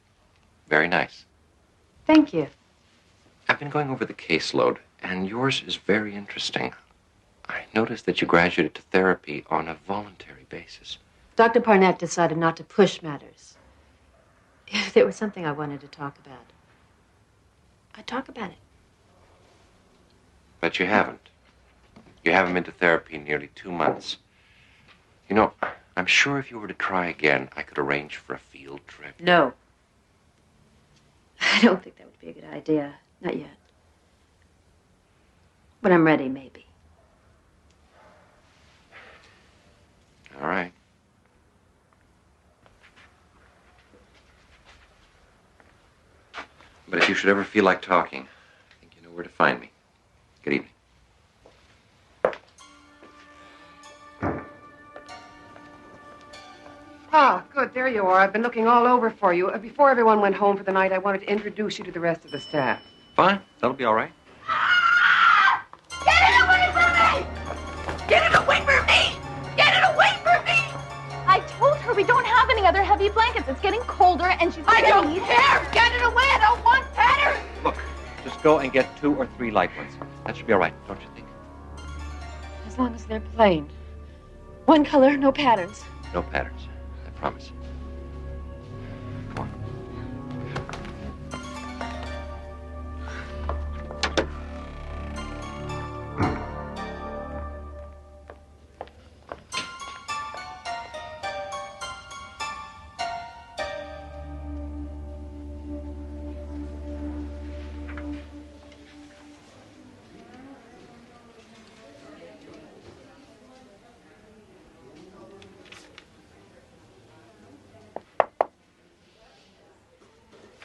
very nice. Thank you. I've been going over the caseload, and yours is very interesting. I noticed that you graduated to therapy on a voluntary basis. Dr. Parnett decided not to push matters. If there was something I wanted to talk about, I'd talk about it. But you haven't. You haven't been to therapy in nearly 2 months. You know, I'm sure if you were to try again, I could arrange for a field trip. No. I don't think that would be a good idea. Not yet. When I'm ready, maybe. All right. But if you should ever feel like talking, I think you know where to find me. Good evening. Ah, good. There you are. I've been looking all over for you. Before everyone went home for the night, I wanted to introduce you to the rest of the staff. Fine. That'll be all right. Get it away from me! Get it away from me! Get it away from me! I told her we don't have any other heavy blankets. It's getting colder and she's I don't getting care! Get it away! I don't want patterns! Look, just go and get 2 or 3 light ones. That should be all right, don't you think? As long as they're plain. One color, no patterns. No patterns. I promise.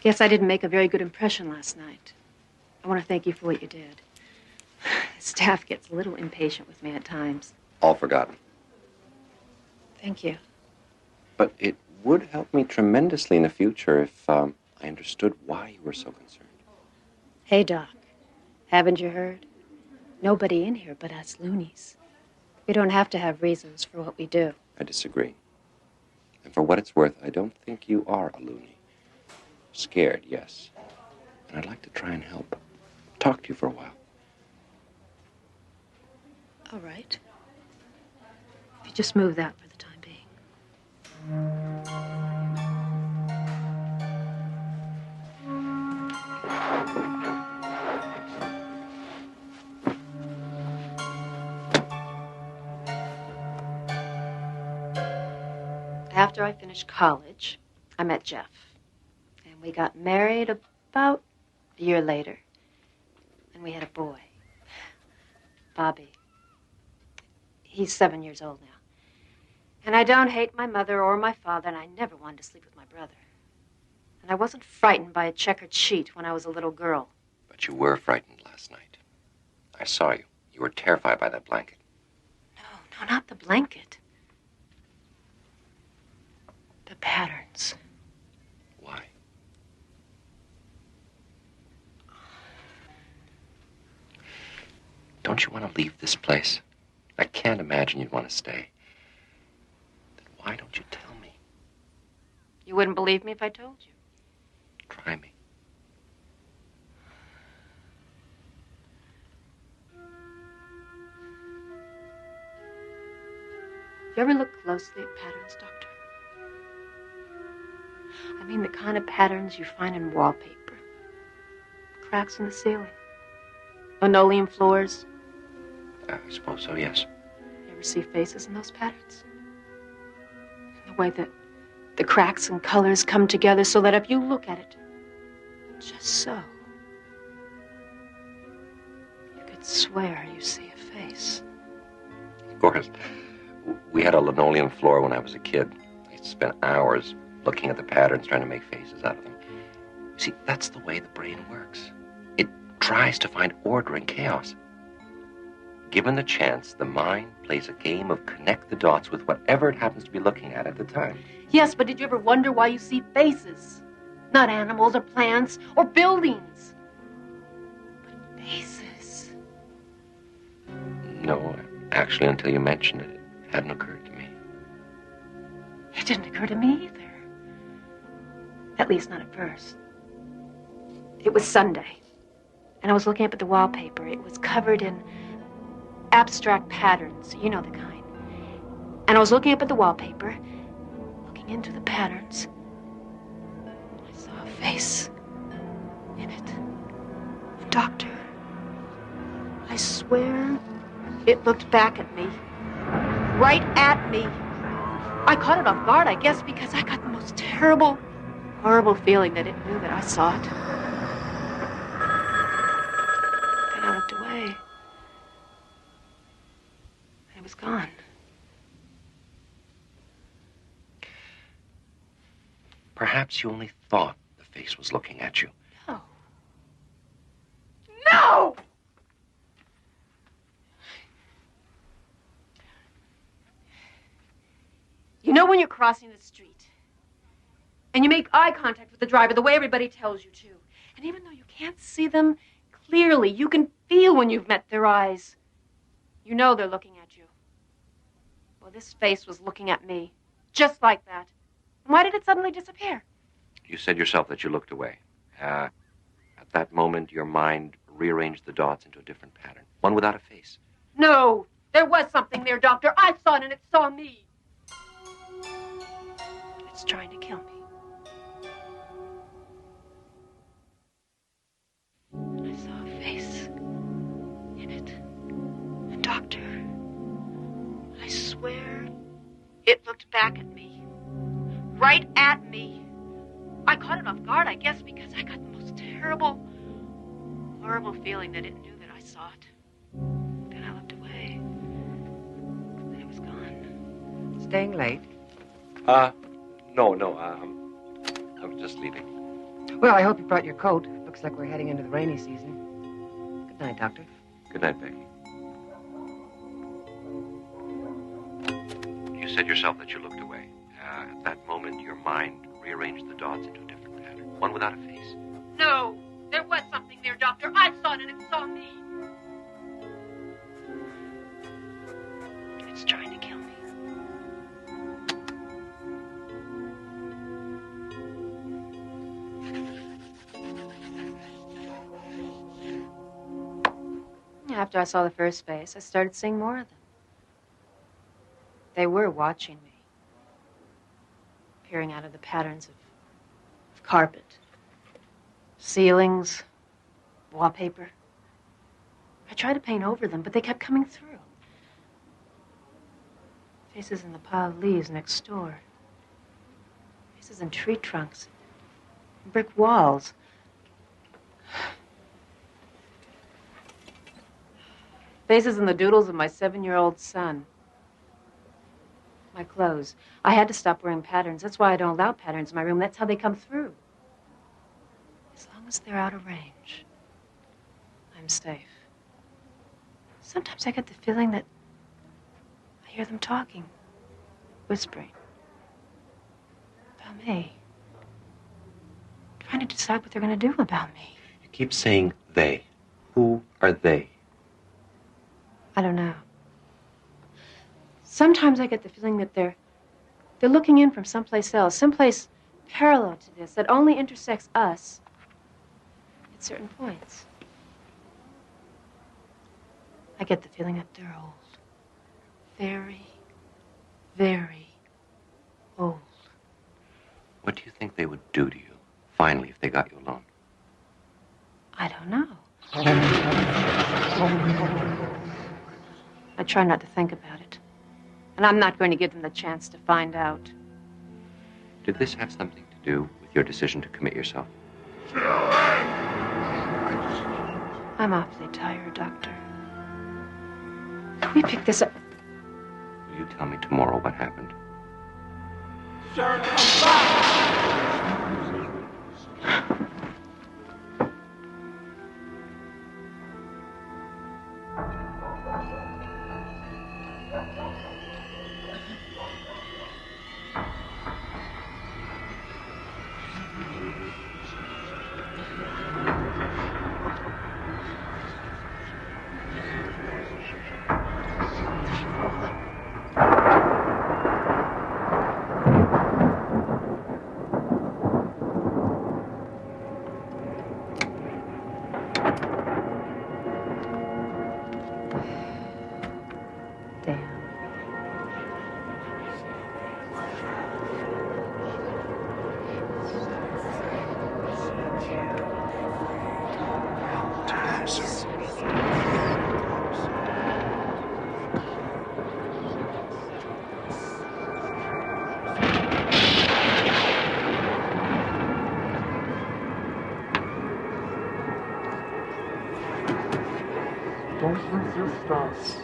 Guess I didn't make a very good impression last night. I want to thank you for what you did. The staff gets a little impatient with me at times. All forgotten. Thank you. But it would help me tremendously in the future if I understood why you were so concerned. Hey, Doc. Haven't you heard? Nobody in here but us loonies. We don't have to have reasons for what we do. I disagree. And for what it's worth, I don't think you are a loony. Scared, yes. And I'd like to try and help. Talk to you for a while. All right. If you just move that for the time being. After I finished college, I met Jeff. And we got married about a year later. And we had a boy, Bobby. He's 7 years old now. And I don't hate my mother or my father, and I never wanted to sleep with my brother. And I wasn't frightened by a checkered sheet when I was a little girl. But you were frightened last night. I saw you. You were terrified by that blanket. No, not the blanket. The patterns. Why? Don't you want to leave this place? I can't imagine you'd want to stay. Then why don't you tell me? You wouldn't believe me if I told you. Try me. You ever look closely at patterns, Doctor? I mean the kind of patterns you find in wallpaper. Cracks in the ceiling. Linoleum floors. I suppose so, yes. You ever see faces in those patterns? The way that the cracks and colors come together so that if you look at it, just so, you could swear you see a face. Of course. We had a linoleum floor when I was a kid. I used to spend hours looking at the patterns, trying to make faces out of them. See, that's the way the brain works. It tries to find order in chaos. Given the chance, the mind plays a game of connect the dots with whatever it happens to be looking at the time. Yes, but did you ever wonder why you see faces? Not animals or plants or buildings, but faces. No, actually, until you mentioned it, it hadn't occurred to me. It didn't occur to me either. At least not at first. It was Sunday, and I was looking up at the wallpaper. It was covered in abstract patterns, you know the kind. And I was looking up at the wallpaper, looking into the patterns. I saw a face in it. Doctor, I swear it looked back at me. Right at me. I caught it off guard, I guess, because I got the most terrible, horrible feeling that it knew that I saw it. And I looked away. It was gone. Perhaps you only thought the face was looking at you. No. No! You know when you're crossing the street and you make eye contact with the driver the way everybody tells you to, and even though you can't see them clearly, you can feel when you've met their eyes. You know they're looking at you. Well, this face was looking at me, just like that. And why did it suddenly disappear? You said yourself that you looked away. At that moment, your mind rearranged the dots into a different pattern, one without a face. No, there was something there, Doctor. I saw it and it saw me. It's trying to kill me. I saw a face in it. And Doctor, I swear it looked back at me. Right at me. I caught it off guard, I guess, because I got the most terrible, horrible feeling that it knew that I saw it. Then I looked away. And it was gone. Staying late? No, I was just leaving. Well, I hope you brought your coat. Looks like we're heading into the rainy season. Good night, Doctor. Good night, Becky. You said yourself that you looked away. At that moment, your mind rearranged the dots into a different pattern, one without a face. No, there was something there, Doctor. I saw it and it saw me. It's trying to kill me. After I saw the first face, I started seeing more of them. They were watching me, peering out of the patterns of carpet, ceilings, wallpaper. I tried to paint over them, but they kept coming through. Faces in the pile of leaves next door. Faces in tree trunks. Brick walls. Faces in the doodles of my 7-year-old son. My clothes. I had to stop wearing patterns. That's why I don't allow patterns in my room. That's how they come through. As long as they're out of range, I'm safe. Sometimes I get the feeling that I hear them talking, whispering about me, trying to decide what they're going to do about me. You keep saying they. Who are they? I don't know. Sometimes I get the feeling that they're looking in from someplace else, someplace parallel to this, that only intersects us at certain points. I get the feeling that they're old. Very, very old. What do you think they would do to you, finally, if they got you alone? I don't know. I try not to think about it. And I'm not going to give them the chance to find out. Did this have something to do with your decision to commit yourself? I'm awfully tired, Doctor. Can we pick this up? Will you tell me tomorrow what happened? Don't resist us.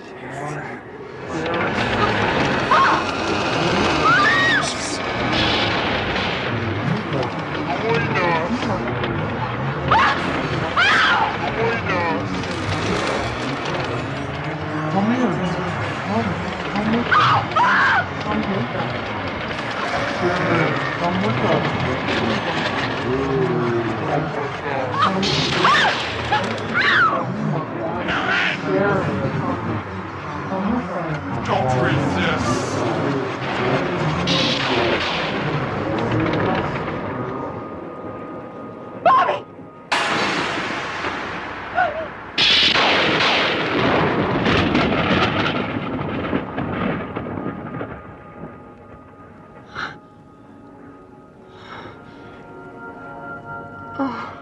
Don't resist. Bobby! Oh.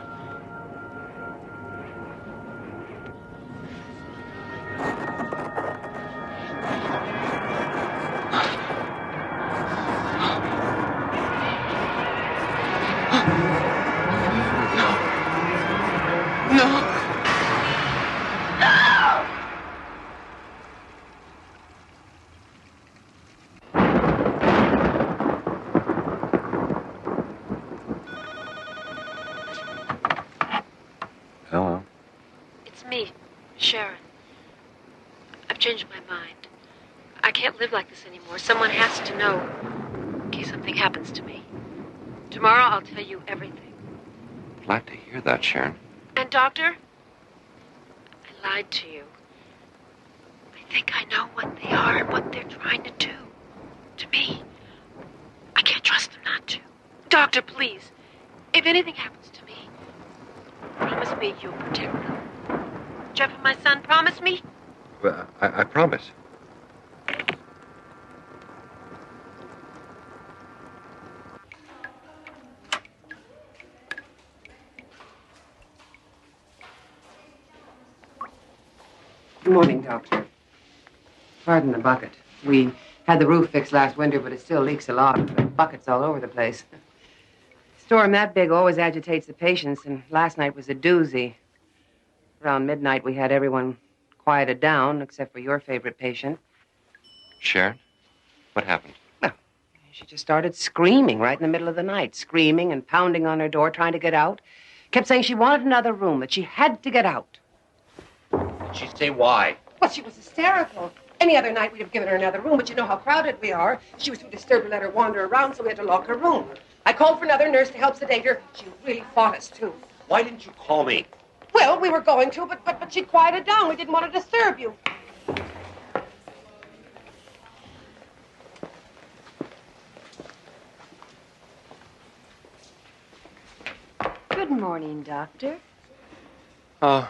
me, Sharon. I've changed my mind. I can't live like this anymore. Someone has to know in case something happens to me. Tomorrow I'll tell you everything. Glad to hear that, Sharon. And, Doctor, I lied to you. I think I know what they are and what they're trying to do to me. I can't trust them not to. Doctor, please, if anything happens to me, promise me you'll protect them. Jeff and my son, promise me? Well, I promise. Good morning, Doctor. Pardon the bucket. We had the roof fixed last winter, but it still leaks a lot. The buckets all over the place. A storm that big always agitates the patients, and last night was a doozy. Around midnight, we had everyone quieted down, except for your favorite patient. Sharon? What happened? She just started screaming right in the middle of the night, screaming and pounding on her door, trying to get out. Kept saying she wanted another room, that she had to get out. Did she say why? Well, she was hysterical. Any other night, we'd have given her another room, but you know how crowded we are. She was too disturbed to let her wander around, so we had to lock her room. I called for another nurse to help sedate her. She really fought us, too. Why didn't you call me? Well, we were going to, but she quieted down. We didn't want to disturb you. Good morning, Doctor. I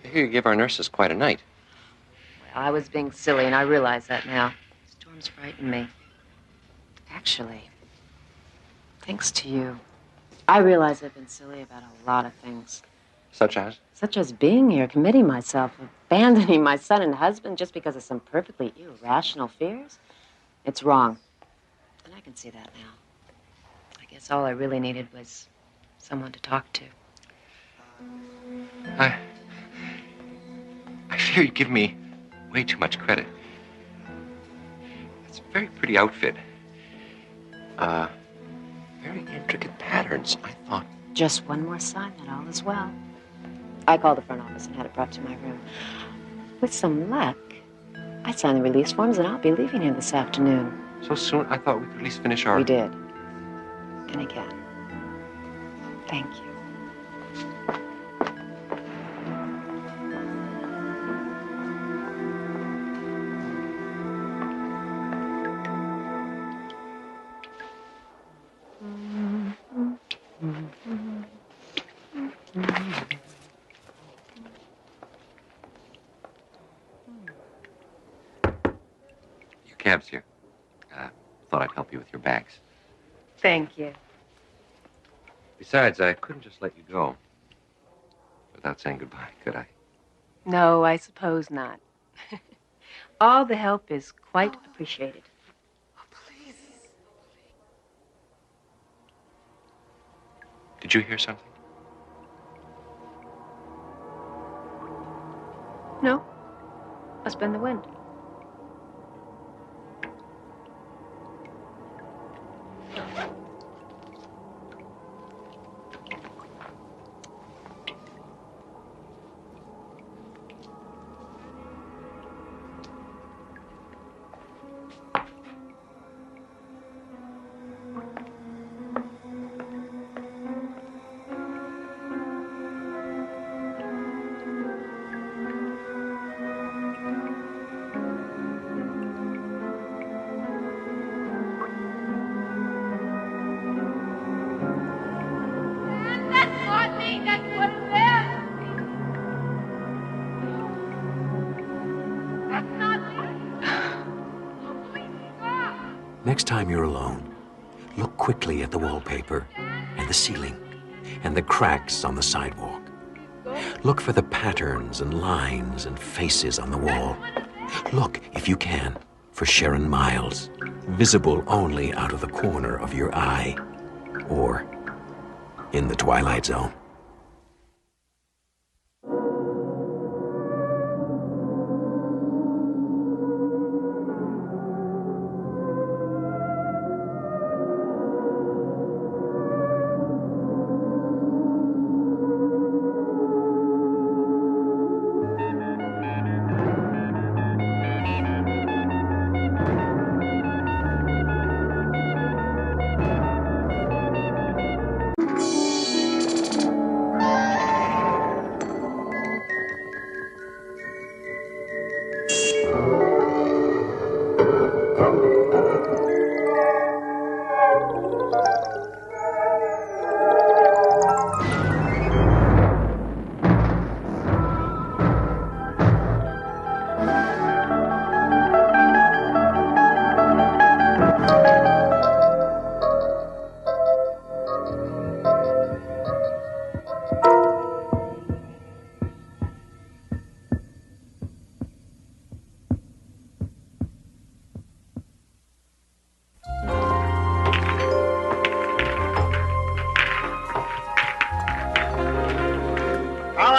hear you give our nurses quite a night. I was being silly, and I realize that now. Storms frighten me. Actually, thanks to you, I realize I've been silly about a lot of things. Such as? Such as being here, committing myself, abandoning my son and husband just because of some perfectly irrational fears. It's wrong. And I can see that now. I guess all I really needed was someone to talk to. I fear you give me way too much credit. It's a very pretty outfit. Very intricate patterns, I thought. Just one more sign that all is well. I called the front office and had it brought to my room. With some luck, I signed the release forms and I'll be leaving here this afternoon. So soon? I thought we could at least finish our... We did. And again. Thank you. Your cab's here. Thought I'd help you with your bags. Thank you. Besides, I couldn't just let you go without saying goodbye, could I? No, I suppose not. All the help is quite appreciated. Did you hear something? No. Must have been the wind. Next time you're alone, look quickly at the wallpaper and the ceiling and the cracks on the sidewalk. Look for the patterns and lines and faces on the wall. Look, if you can, for Sharon Miles, visible only out of the corner of your eye or in the Twilight Zone.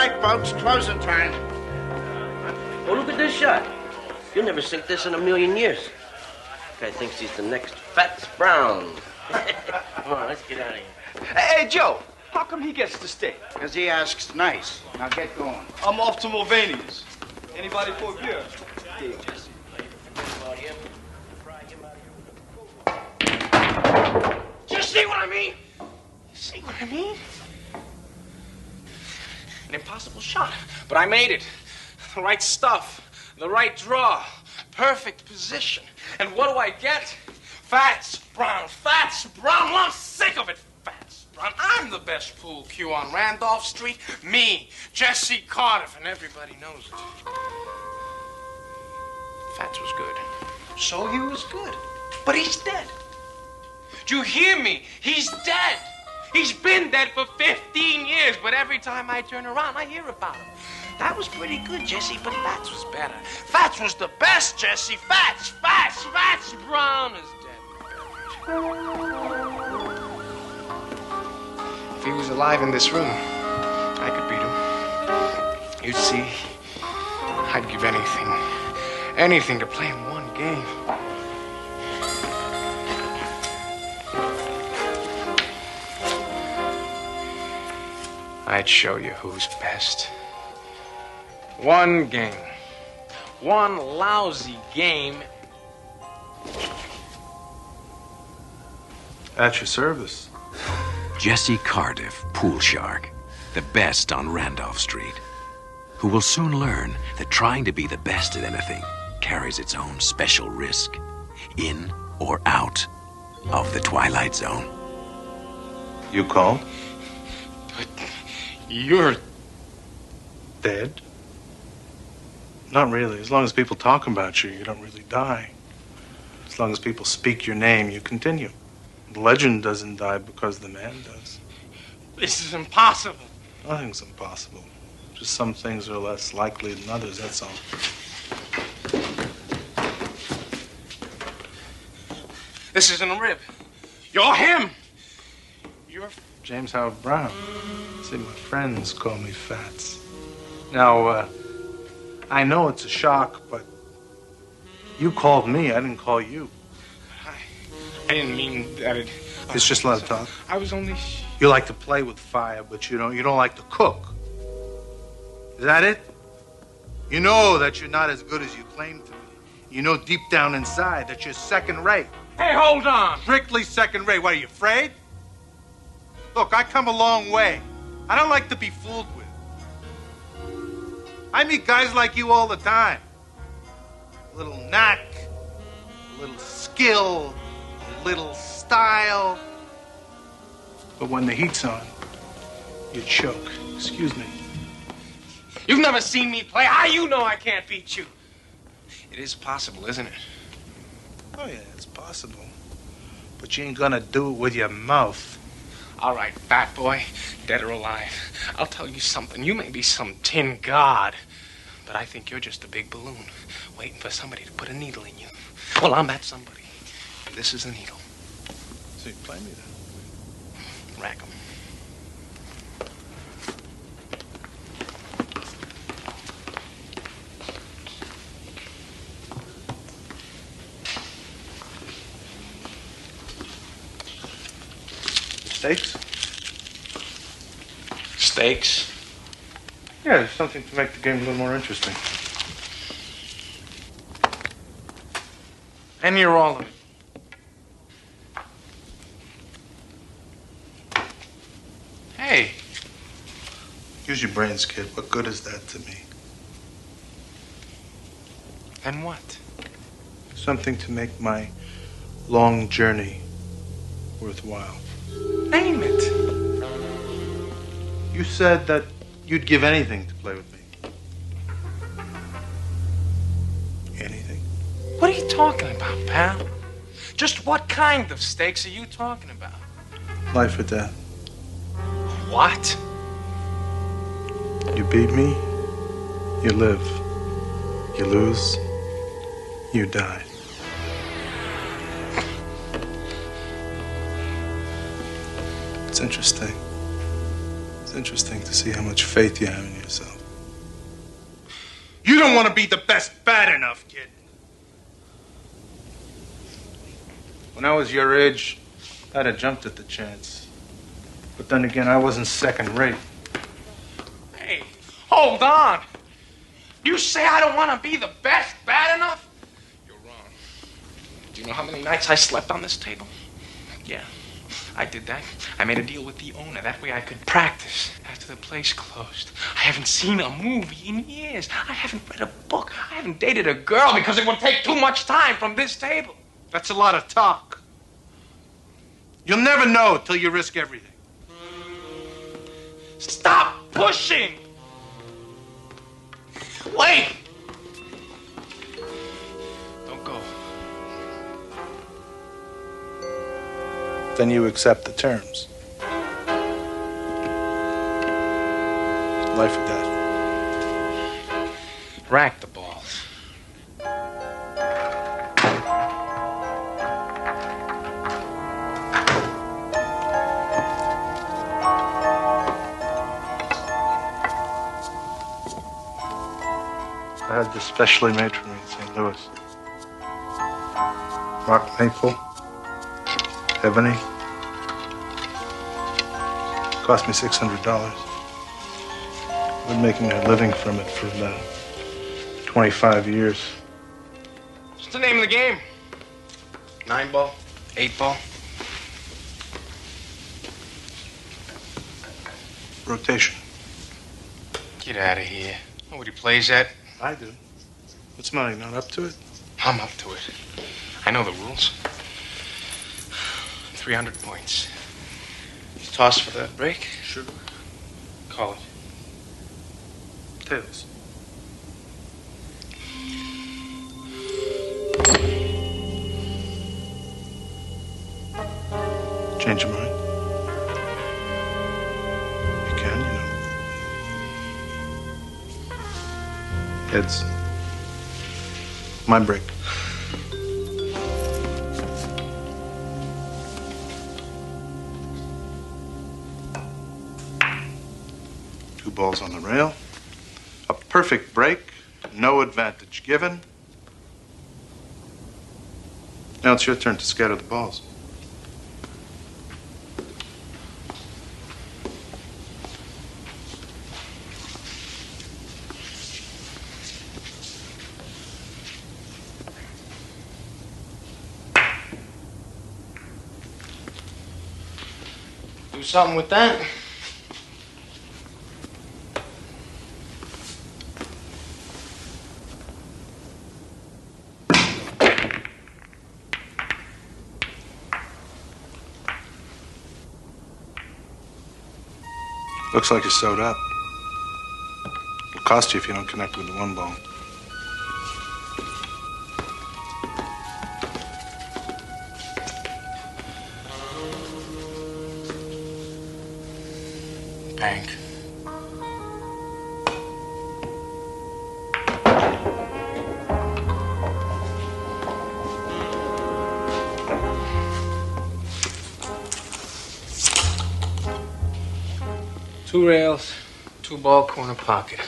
right, folks. Closing time. Oh, look at this shot. You'll never sink this in a million years. Guy thinks he's the next Fats Brown. Come on, let's get out of here. Hey, Joe. How come he gets to stay? Because he asks nice. Now get going. I'm off to Mulvaney's. Anybody for a beer? Hey, Jesse. You see what I mean? You see what I mean? An impossible shot, but I made it. The right stuff, the right draw, perfect position. And what do I get? Fats Brown, Fats Brown. Well, I'm sick of it, Fats Brown. I'm the best pool cue on Randolph Street. Me, Jesse Cardiff, and everybody knows it. Fats was good. So he was good. But he's dead. Do you hear me? He's dead. He's been dead for 15 years, but every time I turn around, I hear about him. That was pretty good, Jesse, but Fats was better. Fats was the best, Jesse. Fats Brown is dead. If he was alive in this room, I could beat him. You'd see, I'd give anything to play him one game. I'd show you who's best. One game. One lousy game. At your service. Jesse Cardiff, pool shark, the best on Randolph Street, who will soon learn that trying to be the best at anything carries its own special risk, in or out of the Twilight Zone. You called? You're dead? Not really. As long as people talk about you, you don't really die. As long as people speak your name, you continue. The legend doesn't die because the man does. This is impossible. Nothing's impossible. Just some things are less likely than others, that's all. This isn't a rib. You're him. You're James Howard Brown. See, my friends call me Fats. Now, I know it's a shock, but you called me. I didn't call you. I didn't mean that it... It's just a lot of talk. I was only... You like to play with fire, but you don't like to cook. Is that it? You know that you're not as good as you claim to be. You know deep down inside that you're second rate. Hey, hold on. Strictly second rate. What, are you afraid? Look, I come a long way. I don't like to be fooled with. I meet guys like you all the time. A little knack, a little skill, a little style. But when the heat's on, you choke. Excuse me. You've never seen me play. How you know I can't beat you? It is possible, isn't it? Oh, yeah, it's possible. But you ain't gonna do it with your mouth. All right, fat boy, dead or alive. I'll tell you something. You may be some tin god, but I think you're just a big balloon waiting for somebody to put a needle in you. Well, I'm that somebody. This is a needle. So you play me then? Rack 'em. Steaks? Steaks? Yeah, there's something to make the game a little more interesting. And you're all of it. Hey. Use your brains, kid. What good is that to me? And what? Something to make my long journey worthwhile. Name it. You said that you'd give anything to play with me. Anything? What are you talking about, pal? Just what kind of stakes are you talking about? Life or death. What? You beat me, you live. You lose, you die. It's interesting. Is interesting to see how much faith you have in yourself. You don't want to be the best bad enough, kid. When I was your age, I'd have jumped at the chance. But then again, I wasn't second rate. Hey, hold on. You say I don't want to be the best bad enough? You're wrong. Do you know how many nights I slept on this table? Yeah, I did that. I made a deal with the owner. That way I could practice after the place closed. I haven't seen a movie in years. I haven't read a book. I haven't dated a girl because it would take too much time from this table. That's a lot of talk. You'll never know till you risk everything. Stop pushing! Wait! Don't go. Then you accept the terms. Life or death. Rack the balls. I had this specially made for me in St. Louis. Rock maple, ebony. Cost me $600. I've been making a living from it for about 25 years. What's the name of the game? 9-ball? 8-ball? Rotation. Get out of here. Nobody plays that. I do. What's mine? Not up to it? I'm up to it. I know the rules. 300 points. You toss for that break? Sure. Call it. Tails. Change your mind? You can, you know. Heads. My break. Two balls on the rail. A perfect break. No advantage given. Now it's your turn to scatter the balls. Do something with that. Looks like you're sewed up. It'll cost you if you don't connect with the one ball. Bank. Two rails, 2-ball corner pocket.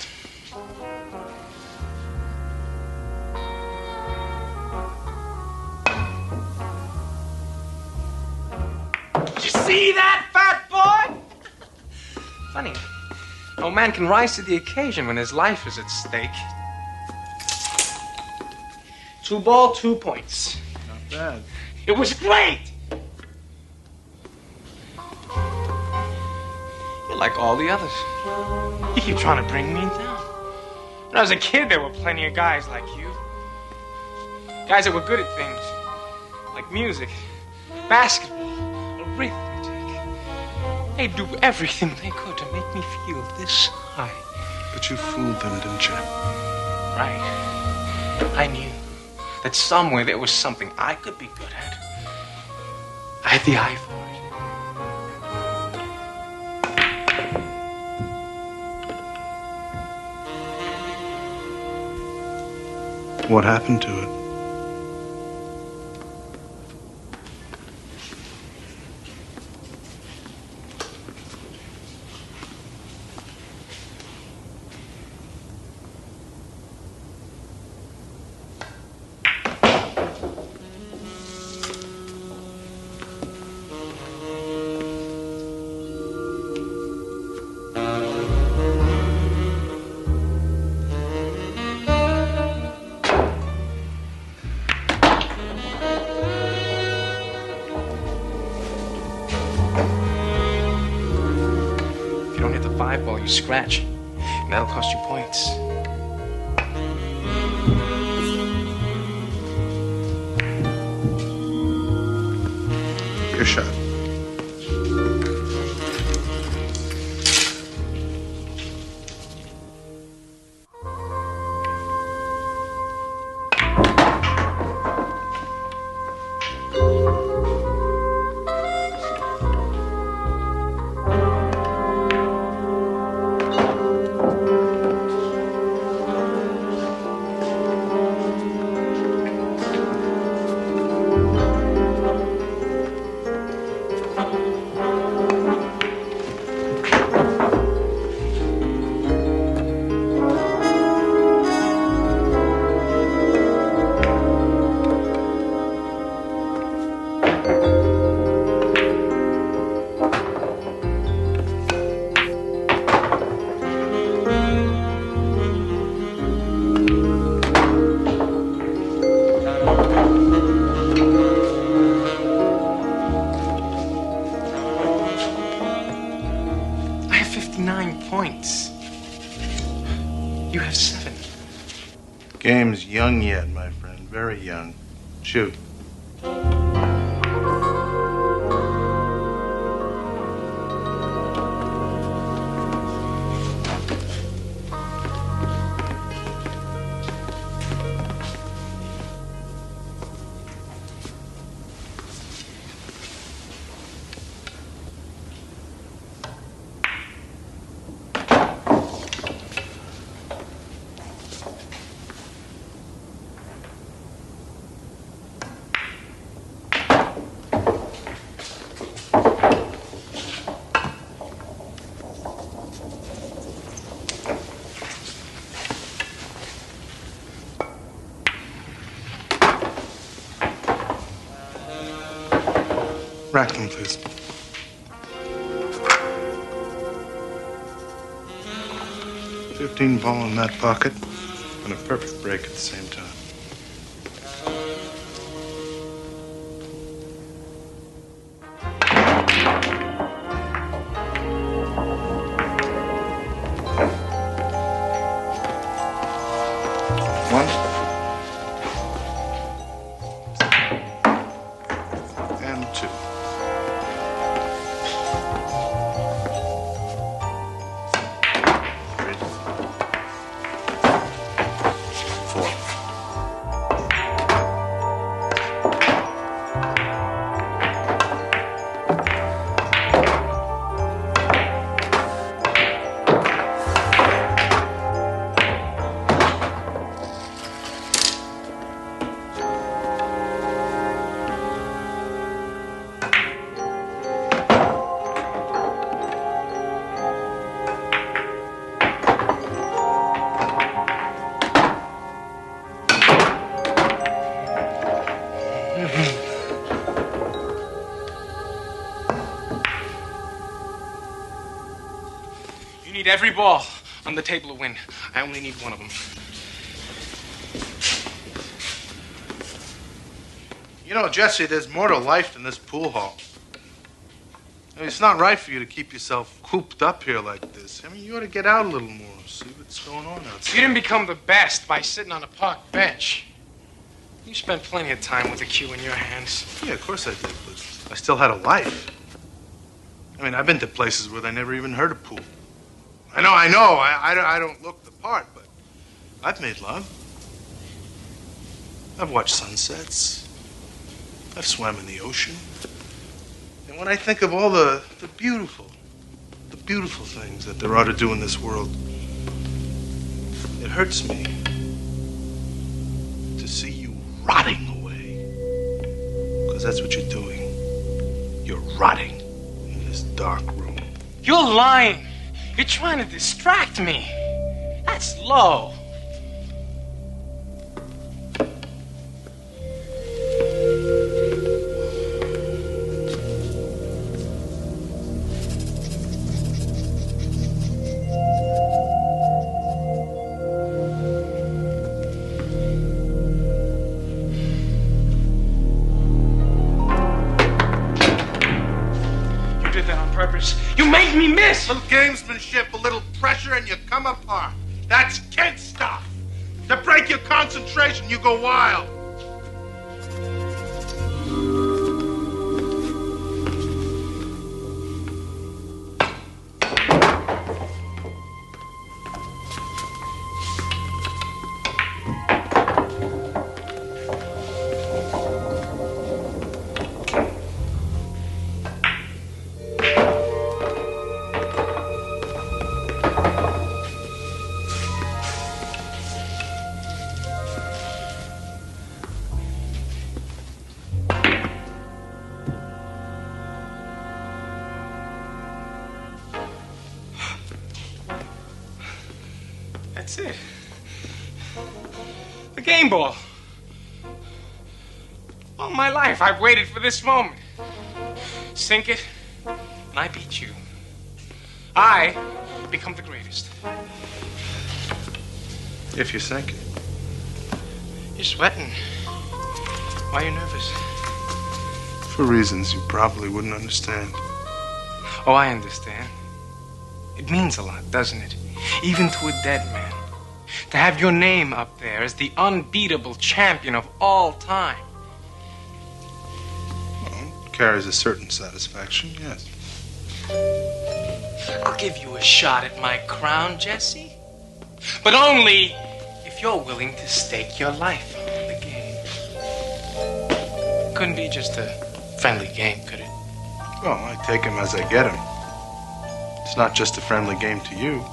Did you see that, fat boy? Funny. No man can rise to the occasion when his life is at stake. 2-ball, 2 points. Not bad. It was great! You're like all the others. You keep trying to bring me down. When I was a kid, there were plenty of guys like you. Guys that were good at things. Like music, basketball, arithmetic. They'd do everything they could to make me feel this high. But you fooled them, didn't you? Right. I knew that somewhere there was something I could be good at. I had the eye for it. What happened to it? don't hit the 5 ball, you scratch. And that'll cost you points. Your shot. Points. You have 7. Game's young yet, my friend. Very young. Shoot. Rack them, please. 15 ball in that pocket, and a perfect break at the same time. You need every ball on the table to win. I only need one of them. You know, Jesse, there's more to life than this pool hall. I mean, it's not right for you to keep yourself cooped up here like this. I mean, you ought to get out a little more, see what's going on outside. You didn't become the best by sitting on a park bench. You spent plenty of time with a cue in your hands. Yeah, of course I did, but I still had a life. I mean, I've been to places where they never even heard of pool. I know. I don't look the part, but I've made love. I've watched sunsets. I've swam in the ocean. And when I think of all the beautiful things that there are to do in this world, it hurts me to see you rotting away. Because that's what you're doing. You're rotting in this dark room. You're lying. You're trying to distract me. That's low. You did that on purpose. You made make me miss. Little gamesmanship, a little pressure, and you come apart. That's kid stuff. To break your concentration, you go wild. That's it. The game ball. All my life, I've waited for this moment. Sink it, and I beat you. I become the greatest. If you sink it. You're sweating. Why are you nervous? For reasons you probably wouldn't understand. Oh, I understand. It means a lot, doesn't it? Even to a dead man. To have your name up there as the unbeatable champion of all time. Well, it carries a certain satisfaction, yes. I'll give you a shot at my crown, Jesse. But only if you're willing to stake your life on the game. Couldn't be just a friendly game, could it? Well, I take him as I get him. It's not just a friendly game to you.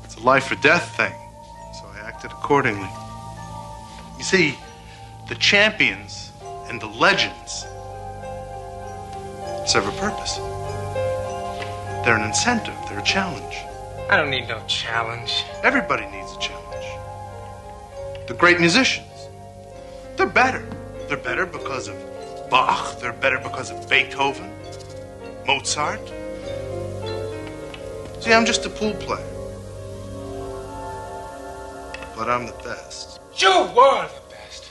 It's a life or death thing. So I acted accordingly. You see, the champions and the legends serve a purpose. They're an incentive. They're a challenge. I don't need no challenge. Everybody needs a challenge. The great musicians, they're better. They're better because of Bach. They're better because of Beethoven, Mozart. See, I'm just a pool player. But I'm the best. You were the best.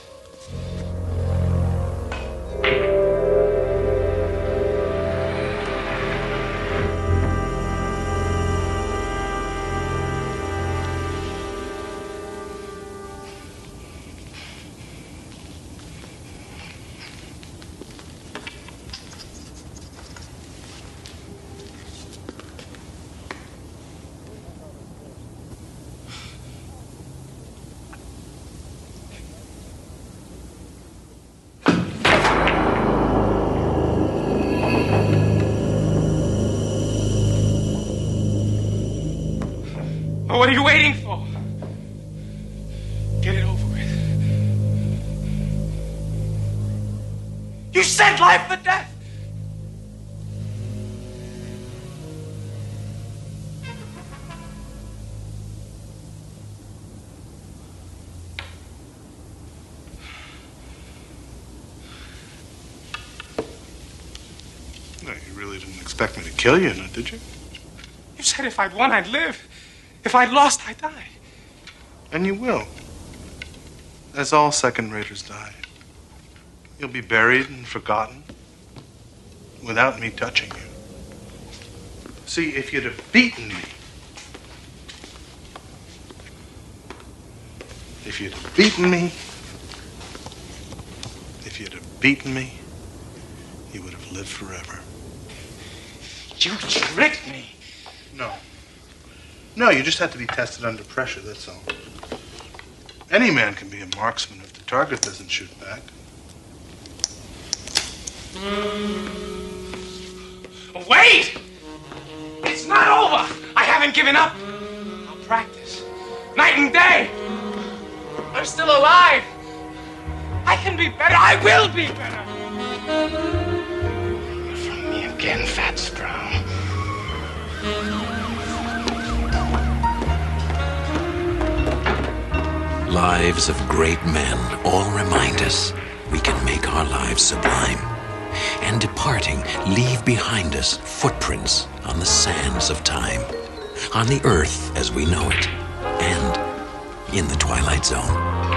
What are you waiting for? Get it over with. You said life or death. No, you really didn't expect me to kill you, now, did you? You said if I'd won, I'd live. If I'd lost, I'd die. And you will. As all second-raters die. You'll be buried and forgotten without me touching you. See, if you'd have beaten me, if you'd have beaten me, you would have lived forever. You tricked me. No. No, you just have to be tested under pressure, that's all. Any man can be a marksman if the target doesn't shoot back. Wait! It's not over! I haven't given up. I'll practice. Night and day. I'm still alive. I can be better. I will be better. From me again, Fat Sprout. Lives of great men all remind us we can make our lives sublime. And departing, leave behind us footprints on the sands of time, on the earth as we know it, and in the Twilight Zone.